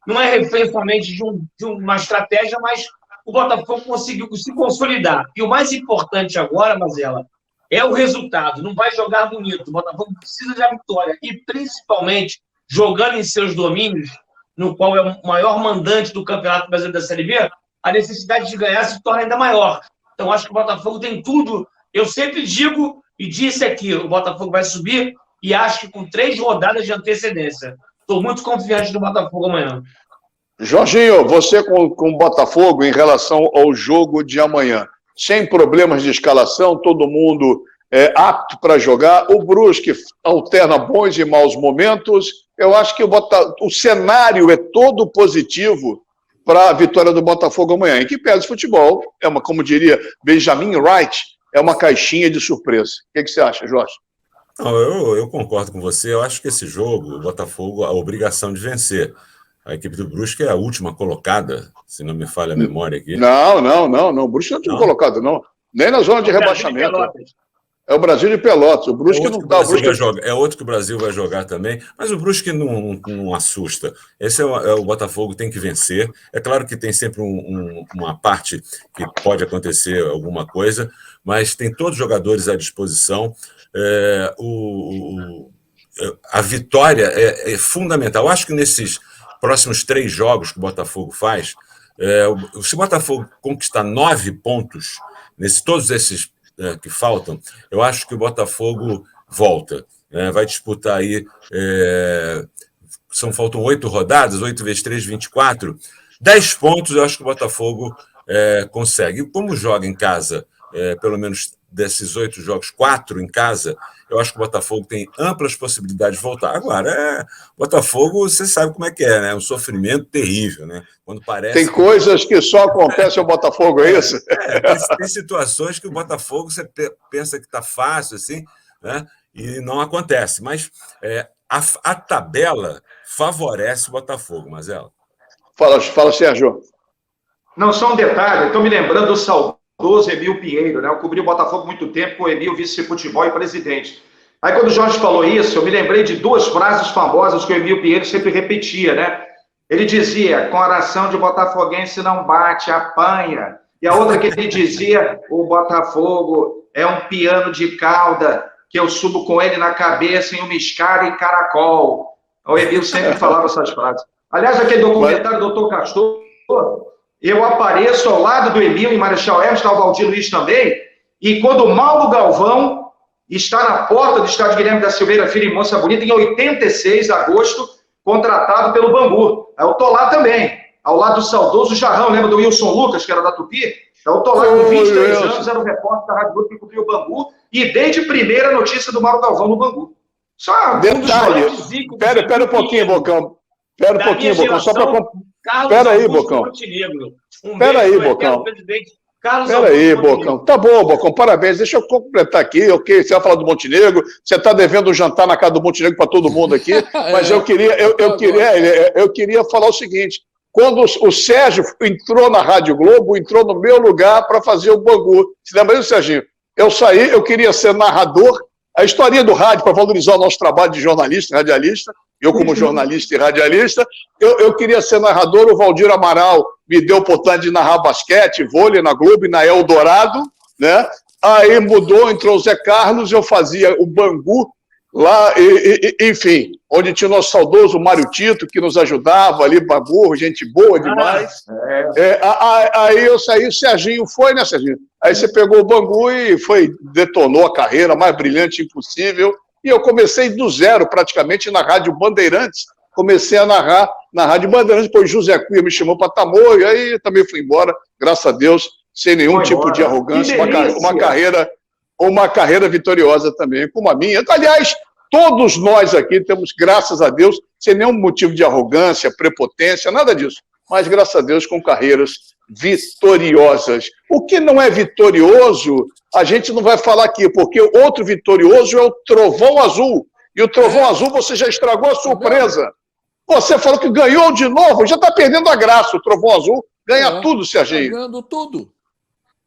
não é refém somente de uma estratégia, mas o Botafogo conseguiu se consolidar. E o mais importante agora, Mazela, é o resultado. Não vai jogar bonito. O Botafogo precisa da vitória. E, principalmente, jogando em seus domínios, no qual é o maior mandante do Campeonato Brasileiro da Série B, a necessidade de ganhar se torna ainda maior. Então, acho que o Botafogo tem tudo. Eu sempre digo e disse aqui, o Botafogo vai subir e acho que com 3 rodadas de antecedência. Estou muito confiante do Botafogo amanhã. Jorginho, você com o Botafogo em relação ao jogo de amanhã, sem problemas de escalação, todo mundo apto para jogar, o Brusque alterna bons e maus momentos, eu acho que o cenário é todo positivo para a vitória do Botafogo amanhã, em que pese futebol, como diria Benjamin Wright, é uma caixinha de surpresa. O que você acha, Jorge? Não, eu concordo com você. Eu acho que esse jogo, o Botafogo, a obrigação de vencer. A equipe do Brusque é a última colocada, se não me falha a memória aqui. Não. O Brusque não é o último colocado, não. Nem na zona de rebaixamento. É o Brasil de Pelotas. O Brusque não está. É outro que o Brasil vai jogar também, mas o Brusque não assusta. Esse é o Botafogo, tem que vencer. É claro que tem sempre uma parte que pode acontecer alguma coisa, mas tem todos os jogadores à disposição. A vitória é fundamental. Eu acho que nesses próximos 3 jogos que o Botafogo faz, se o Botafogo conquistar 9 pontos, todos esses que faltam, eu acho que o Botafogo volta. Vai disputar aí, faltam 8 rodadas, 8 vezes 3, 24, 10 pontos eu acho que o Botafogo consegue. E como joga em casa, pelo menos desses 8 jogos, 4 em casa, eu acho que o Botafogo tem amplas possibilidades de voltar. Agora, o Botafogo, você sabe como é que é, né? Um sofrimento terrível, né? Quando parece tem coisas que só acontecem ao Botafogo, é isso? Tem situações que o Botafogo, você pensa que está fácil, assim, né? E não acontece. Mas a tabela favorece o Botafogo, Mazela. Fala, Sérgio. Não, só um detalhe, estou me lembrando do saudoso Emil Pinheiro, né? Eu cobri o Botafogo muito tempo com o Emil, vice-futebol e presidente. Aí quando o Jorge falou isso, eu me lembrei de 2 frases famosas que o Emil Pinheiro sempre repetia, né? Ele dizia, coração de botafoguense não bate, apanha. E a outra que ele dizia, o Botafogo é um piano de cauda, que eu subo com ele na cabeça em uma escada em caracol. O Emil sempre falava essas frases. Aliás, aquele documentário do Dr. Castor, eu apareço ao lado do Emil em Marechal Hermes, está o Valdir Luiz também, e quando o Mauro Galvão está na porta do estádio Guilherme da Silveira Filho em Moça Bonita, em 86 de agosto, contratado pelo Bangu. Eu estou lá também, ao lado do saudoso Jarrão, lembra do Wilson Lucas, que era da Tupi? Eu estou lá com 23 anos, era o repórter da Rádio Globo que cobriu o Bangu, e desde primeira notícia do Mauro Galvão no Bangu. Só detalhe, espera um pouquinho, Bocão. Espera um pouquinho, Bocão, só para... Espera aí, Bocão. Espera aí, Bocão. Espera aí, Bocão. Tá bom, Bocão, parabéns. Deixa eu completar aqui, ok? Você vai falar do Montenegro, você está devendo um jantar na casa do Montenegro para todo mundo aqui, mas eu queria falar o seguinte, quando o Sérgio entrou na Rádio Globo, entrou no meu lugar para fazer o Bangu. Se lembra disso, Serginho? Eu saí, eu queria ser narrador. A historinha do rádio, para valorizar o nosso trabalho de jornalista e radialista, eu como jornalista e radialista, eu queria ser narrador, o Valdir Amaral me deu a oportunidade de narrar basquete, vôlei na Globo e na Eldorado, né? Aí mudou, entrou o Zé Carlos, eu fazia o Bangu lá, enfim, onde tinha o nosso saudoso Mário Tito, que nos ajudava ali, Bangu, gente boa demais. Aí eu saí, o Serginho foi, né, Serginho? Aí você pegou o Bangu e detonou a carreira, mais brilhante impossível. E eu comecei do zero, praticamente, na Rádio Bandeirantes. Comecei a narrar na Rádio Bandeirantes, depois José Cunha me chamou para Tamoio, e aí também fui embora, graças a Deus, sem nenhum tipo de arrogância, uma carreira vitoriosa também, como a minha. Aliás, todos nós aqui temos, graças a Deus, sem nenhum motivo de arrogância, prepotência, nada disso. Mas, graças a Deus, com carreiras vitoriosas. O que não é vitorioso, a gente não vai falar aqui, porque outro vitorioso é o Trovão Azul. E o Trovão Azul, você já estragou a surpresa. Você falou que ganhou de novo, já está perdendo a graça. O Trovão Azul ganha tudo, Serginho. Ganhando tudo.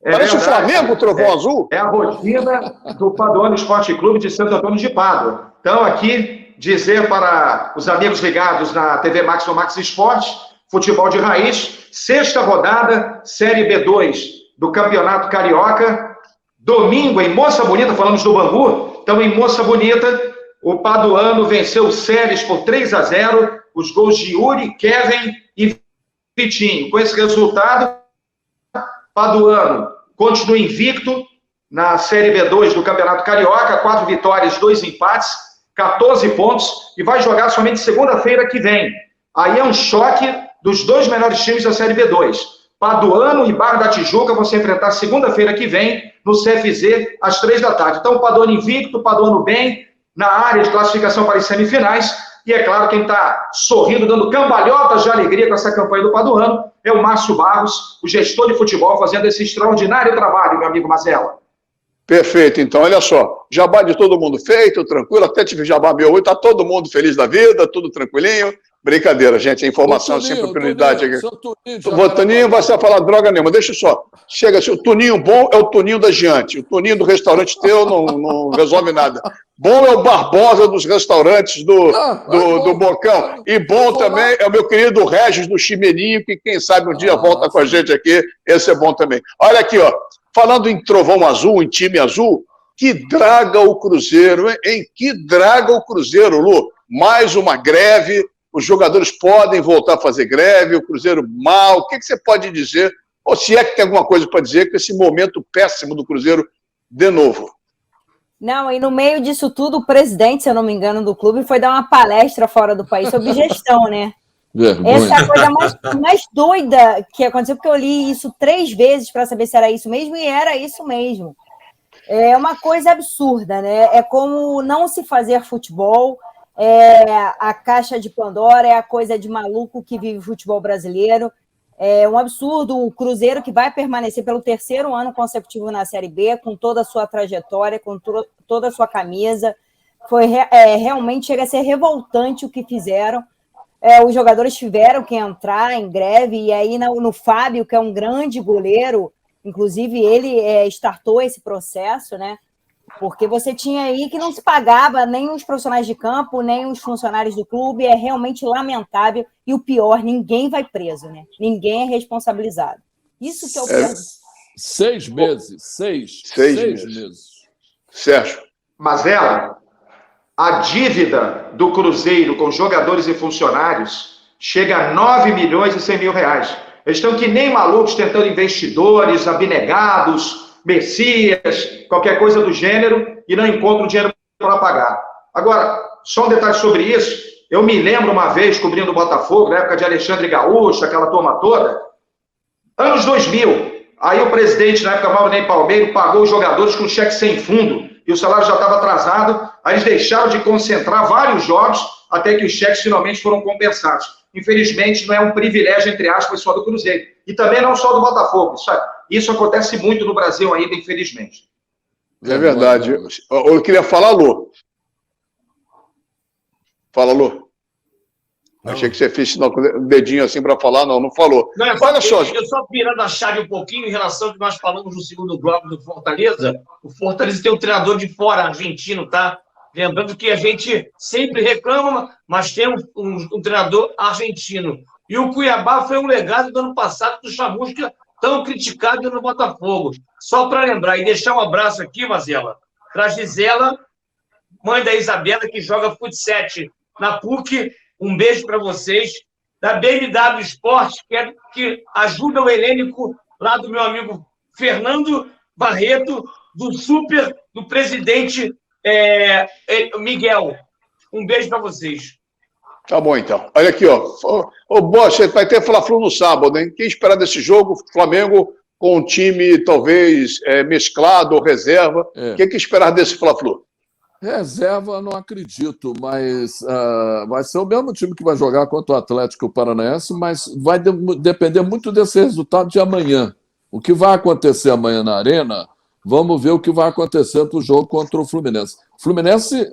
Parece o Flamengo, o Trovão Azul. É a rotina do Paduano Esporte Clube de Santo Antônio de Pádua. Então, aqui, dizer para os amigos ligados na TV Max ou Max Esporte, futebol de raiz, sexta rodada, Série B2 do Campeonato Carioca. Domingo, em Moça Bonita, falamos do Bangu, então em Moça Bonita, o Paduano venceu o Séries por 3-0, os gols de Yuri, Kevin e Vitinho. Com esse resultado, Paduano continua invicto na Série B2 do Campeonato Carioca, 4 vitórias, 2 empates, 14 pontos, e vai jogar somente segunda-feira que vem. Aí é um choque dos 2 melhores times da Série B2. Paduano e Barra da Tijuca vão se enfrentar segunda-feira que vem, no CFZ, às 3 da tarde. Então, Paduano invicto, Paduano bem, na área de classificação para as semifinais. E é claro, quem está sorrindo, dando cambalhotas de alegria com essa campanha do Paduano, é o Márcio Barros, o gestor de futebol, fazendo esse extraordinário trabalho, meu amigo Marcelo. Perfeito, então, olha só, jabá de todo mundo feito, tranquilo, até tive jabá meu hoje, está todo mundo feliz da vida, tudo tranquilinho. Brincadeira, gente, a informação é sempre prioridade aqui. O Toninho vai ser falar droga nenhuma, deixa só. Chega, o Toninho bom é o Toninho da Giante, o Toninho do restaurante teu não resolve nada. Bom é o Barbosa dos restaurantes do Bocão. E bom também é o meu querido Regis do Chimeninho, que quem sabe um dia volta com a gente aqui, esse é bom também. Olha aqui, ó, falando em Trovão Azul, em time azul, que draga o Cruzeiro, hein? Que draga o Cruzeiro, Lu. Mais uma greve. Os jogadores podem voltar a fazer greve, o Cruzeiro mal. O que você pode dizer? Ou se é que tem alguma coisa para dizer com esse momento péssimo do Cruzeiro de novo? Não, e no meio disso tudo, o presidente, se eu não me engano, do clube foi dar uma palestra fora do país sobre gestão, né? Vergonha. Essa é a coisa mais doida que aconteceu, porque eu li isso 3 vezes para saber se era isso mesmo, e era isso mesmo. É uma coisa absurda, né? É como não se fazer futebol. A caixa de Pandora, é a coisa de maluco que vive o futebol brasileiro. É um absurdo. O Cruzeiro, que vai permanecer pelo 3º ano consecutivo na Série B, com toda a sua trajetória, com toda a sua camisa, realmente chega a ser revoltante o que fizeram. Os jogadores tiveram que entrar em greve, e aí no Fábio, que é um grande goleiro, inclusive ele startou esse processo, né? Porque você tinha aí que não se pagava nem os profissionais de campo, nem os funcionários do clube. É realmente lamentável. E o pior, ninguém vai preso, né? Ninguém é responsabilizado. Isso que é o pior. 6 meses. 6 meses. Sérgio. Mazela, a dívida do Cruzeiro com jogadores e funcionários chega a 9 milhões e 100 mil reais. Eles estão que nem malucos tentando investidores, abnegados, Messias, qualquer coisa do gênero, e não encontram dinheiro para pagar. Agora, só um detalhe sobre isso. Eu me lembro uma vez, cobrindo o Botafogo, na época de Alexandre Gaúcho, aquela turma toda, anos 2000, aí o presidente, na época, Valdinei Palmeiro, pagou os jogadores com cheque sem fundo, e o salário já estava atrasado, aí eles deixaram de concentrar vários jogos, até que os cheques finalmente foram compensados. Infelizmente, não é um privilégio, entre aspas, só do Cruzeiro. E também não só do Botafogo. Isso acontece muito no Brasil ainda, infelizmente. É verdade. Eu queria falar, Lu. Fala, Lu. Não. Achei que você fez sinal com o dedinho assim para falar, não falou. Não, Olha só. eu só virando a chave um pouquinho em relação ao que nós falamos no segundo bloco do Fortaleza. O Fortaleza tem um treinador de fora, argentino, tá? Lembrando que a gente sempre reclama, mas tem um treinador argentino. E o Cuiabá foi um legado do ano passado do Chamusca, tão criticado no Botafogo. Só para lembrar e deixar um abraço aqui, Mazela, para a Gisela, mãe da Isabela, que joga futsal na PUC. Um beijo para vocês. Da BMW Sport, que ajuda o helênico lá do meu amigo Fernando Barreto, do presidente Miguel. Um beijo para vocês. Tá bom, então. Olha aqui, ó. Ô, Bosch, vai ter Fla-Flu no sábado, hein? Quem esperar desse jogo, Flamengo com um time talvez mesclado ou reserva. O que esperar desse Fla-Flu? Reserva, não acredito, mas vai ser o mesmo time que vai jogar contra o Atlético Paranaense, mas vai depender muito desse resultado de amanhã. O que vai acontecer amanhã na Arena, vamos ver o que vai acontecer no jogo contra o Fluminense. O Fluminense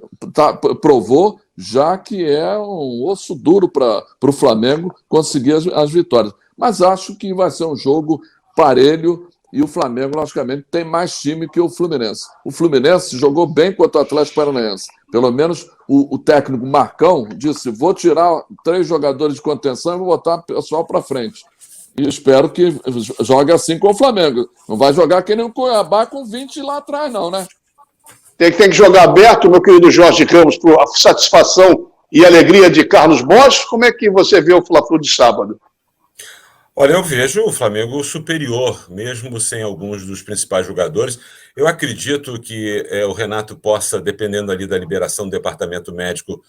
provou já que é um osso duro para o Flamengo conseguir as vitórias. Mas acho que vai ser um jogo parelho. E o Flamengo, logicamente, tem mais time que o Fluminense. O Fluminense jogou bem contra o Atlético Paranaense. Pelo menos o técnico Marcão disse: vou tirar 3 jogadores de contenção e vou botar o pessoal para frente. E espero que jogue assim com o Flamengo. Não vai jogar que nem o Cuiabá com 20 lá atrás, não, né? Tem que jogar aberto, meu querido Jorge Campos, por a satisfação e alegria de Carlos Bosch. Como é que você vê o Fla-Flu de sábado? Olha, eu vejo o Flamengo superior, mesmo sem alguns dos principais jogadores. Eu acredito que o Renato possa, dependendo ali da liberação do departamento médico,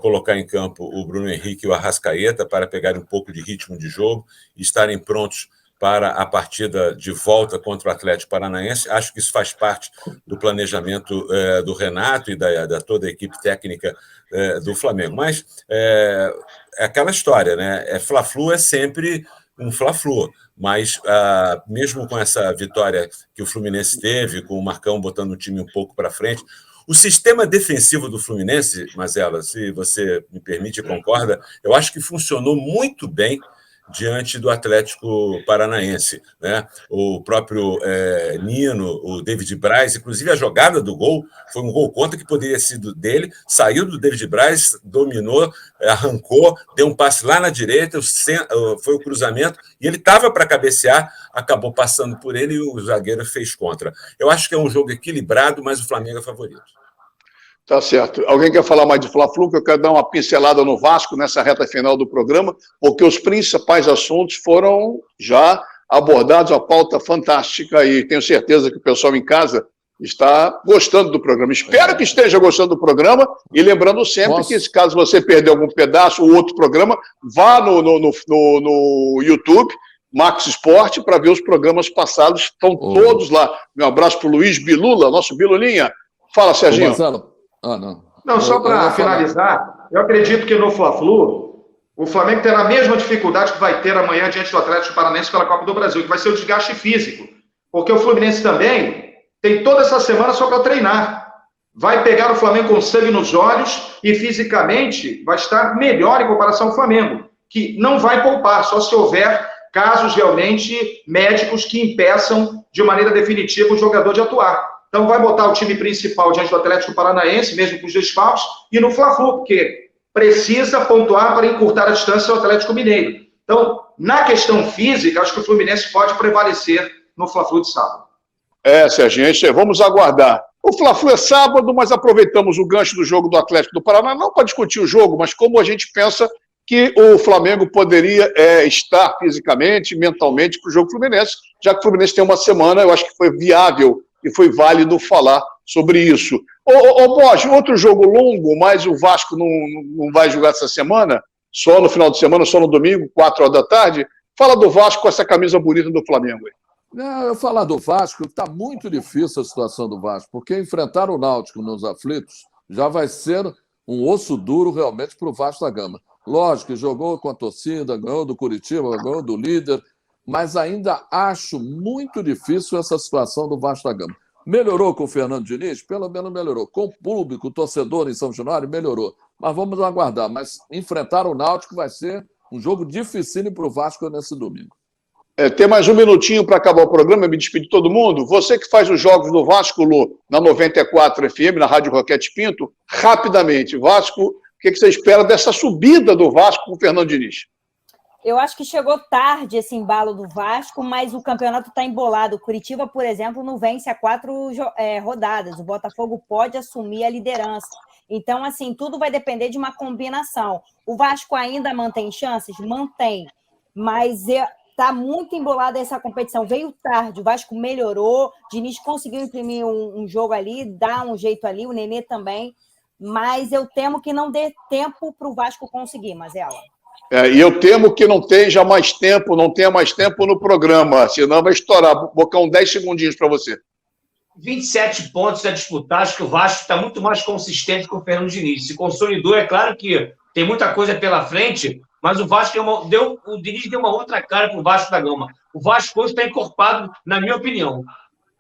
colocar em campo o Bruno Henrique e o Arrascaeta para pegarem um pouco de ritmo de jogo e estarem prontos para a partida de volta contra o Atlético Paranaense. Acho que isso faz parte do planejamento do Renato e da toda a equipe técnica do Flamengo. Mas é aquela história, né? Fla-Flu é sempre um Fla-Flu, mas mesmo com essa vitória que o Fluminense teve, com o Marcão botando o time um pouco para frente, o sistema defensivo do Fluminense, Mazela, se você me permite e concorda, eu acho que funcionou muito bem diante do Atlético Paranaense, né? O próprio Nino, o David Braz, inclusive a jogada do gol foi um gol contra que poderia ser dele, saiu do David Braz, dominou, arrancou, deu um passe lá na direita, foi o cruzamento, e ele estava para cabecear, acabou passando por ele e o zagueiro fez contra. Eu acho que é um jogo equilibrado, mas o Flamengo é favorito. Tá certo. Alguém quer falar mais de Fla-Flu? Que eu quero dar uma pincelada no Vasco nessa reta final do programa, porque os principais assuntos foram já abordados, a pauta fantástica, e tenho certeza que o pessoal em casa está gostando do programa. Espero que esteja gostando do programa, e lembrando sempre que, caso você perder algum pedaço ou outro programa, vá no YouTube, Max Sport, para ver os programas passados, estão todos lá. Meu abraço para o Luiz Bilula, nosso Bilulinha. Fala, Serginho. Não, só para finalizar, eu acredito que no Fla-Flu, o Flamengo terá a mesma dificuldade que vai ter amanhã diante do Atlético Paranaense pela Copa do Brasil, que vai ser o desgaste físico. Porque o Fluminense também tem toda essa semana só para treinar. Vai pegar o Flamengo com sangue nos olhos e fisicamente vai estar melhor em comparação ao Flamengo, que não vai poupar, só se houver casos realmente médicos que impeçam de maneira definitiva o jogador de atuar. Então vai botar o time principal diante do Atlético Paranaense, mesmo com os desfalques, e no Fla-Flu, porque precisa pontuar para encurtar a distância ao Atlético Mineiro. Então, na questão física, acho que o Fluminense pode prevalecer no Fla-Flu de sábado. Serginho, vamos aguardar. O Fla-Flu é sábado, mas aproveitamos o gancho do jogo do Atlético do Paraná, não para discutir o jogo, mas como a gente pensa que o Flamengo poderia estar fisicamente, mentalmente para o jogo Fluminense, já que o Fluminense tem uma semana, eu acho que foi viável e foi válido falar sobre isso. Bosch, outro jogo longo, mas o Vasco não vai jogar essa semana, só no final de semana, só no domingo, 4 horas da tarde. Fala do Vasco com essa camisa bonita do Flamengo. Não, eu falar do Vasco, está muito difícil a situação do Vasco, porque enfrentar o Náutico nos aflitos já vai ser um osso duro realmente para o Vasco da Gama. Lógico que jogou com a torcida, ganhou do Curitiba, ganhou do líder, mas ainda acho muito difícil essa situação do Vasco da Gama. Melhorou com o Fernando Diniz? Pelo menos melhorou. Com o público, o torcedor em São Januário, melhorou. mas vamos aguardar. Mas enfrentar o Náutico vai ser um jogo dificílimo para o Vasco nesse domingo. Tem mais um minutinho para acabar o programa, me despedir de todo mundo. Você que faz os jogos do Vasco, Lu, na 94 FM, na Rádio Roquete Pinto, rapidamente, Vasco, o que você espera dessa subida do Vasco com o Fernando Diniz? Eu acho que chegou tarde esse embalo do Vasco, mas o campeonato está embolado. O Curitiba, por exemplo, não vence há 4 rodadas. O Botafogo pode assumir a liderança. Então, assim, tudo vai depender de uma combinação. O Vasco ainda mantém chances? Mantém. Mas está muito embolada essa competição. Veio tarde, o Vasco melhorou, Diniz conseguiu imprimir um jogo ali, dar um jeito ali, o Nenê também. Mas eu temo que não dê tempo para o Vasco conseguir, Mazela. E eu temo que não tenha mais tempo no programa, senão vai estourar. Bocão, 10 segundinhos para você. 27 pontos a disputar, acho que o Vasco está muito mais consistente com o Fernando Diniz. Se consolidou, é claro que tem muita coisa pela frente, mas o Vasco o Diniz deu uma outra cara para o Vasco da Gama. O Vasco hoje está encorpado, na minha opinião.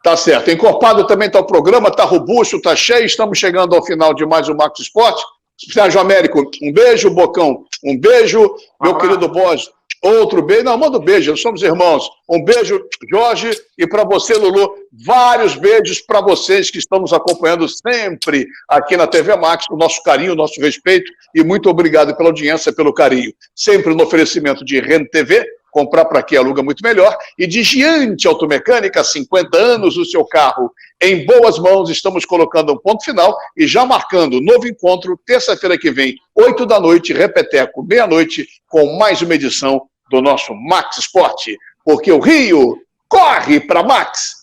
Tá certo. Encorpado também está o programa, está robusto, está cheio. Estamos chegando ao final de mais um Max Esporte. Sérgio Américo, um beijo. Bocão, um beijo. Meu querido Borges, outro beijo. Não, manda um beijo, nós somos irmãos. Um beijo, Jorge. E para você, Lulu, vários beijos para vocês que estão nos acompanhando sempre aqui na TV Max, com o nosso carinho, o nosso respeito. E muito obrigado pela audiência, pelo carinho. Sempre no oferecimento de Rede TV, comprar para quem aluga muito melhor. E de Giante Automecânica, 50 anos o seu carro em boas mãos. Estamos colocando um ponto final e já marcando novo encontro, terça-feira que vem, 8 da noite, repeteco, meia-noite, com mais uma edição do nosso Max Esporte. Porque o Rio corre para Max!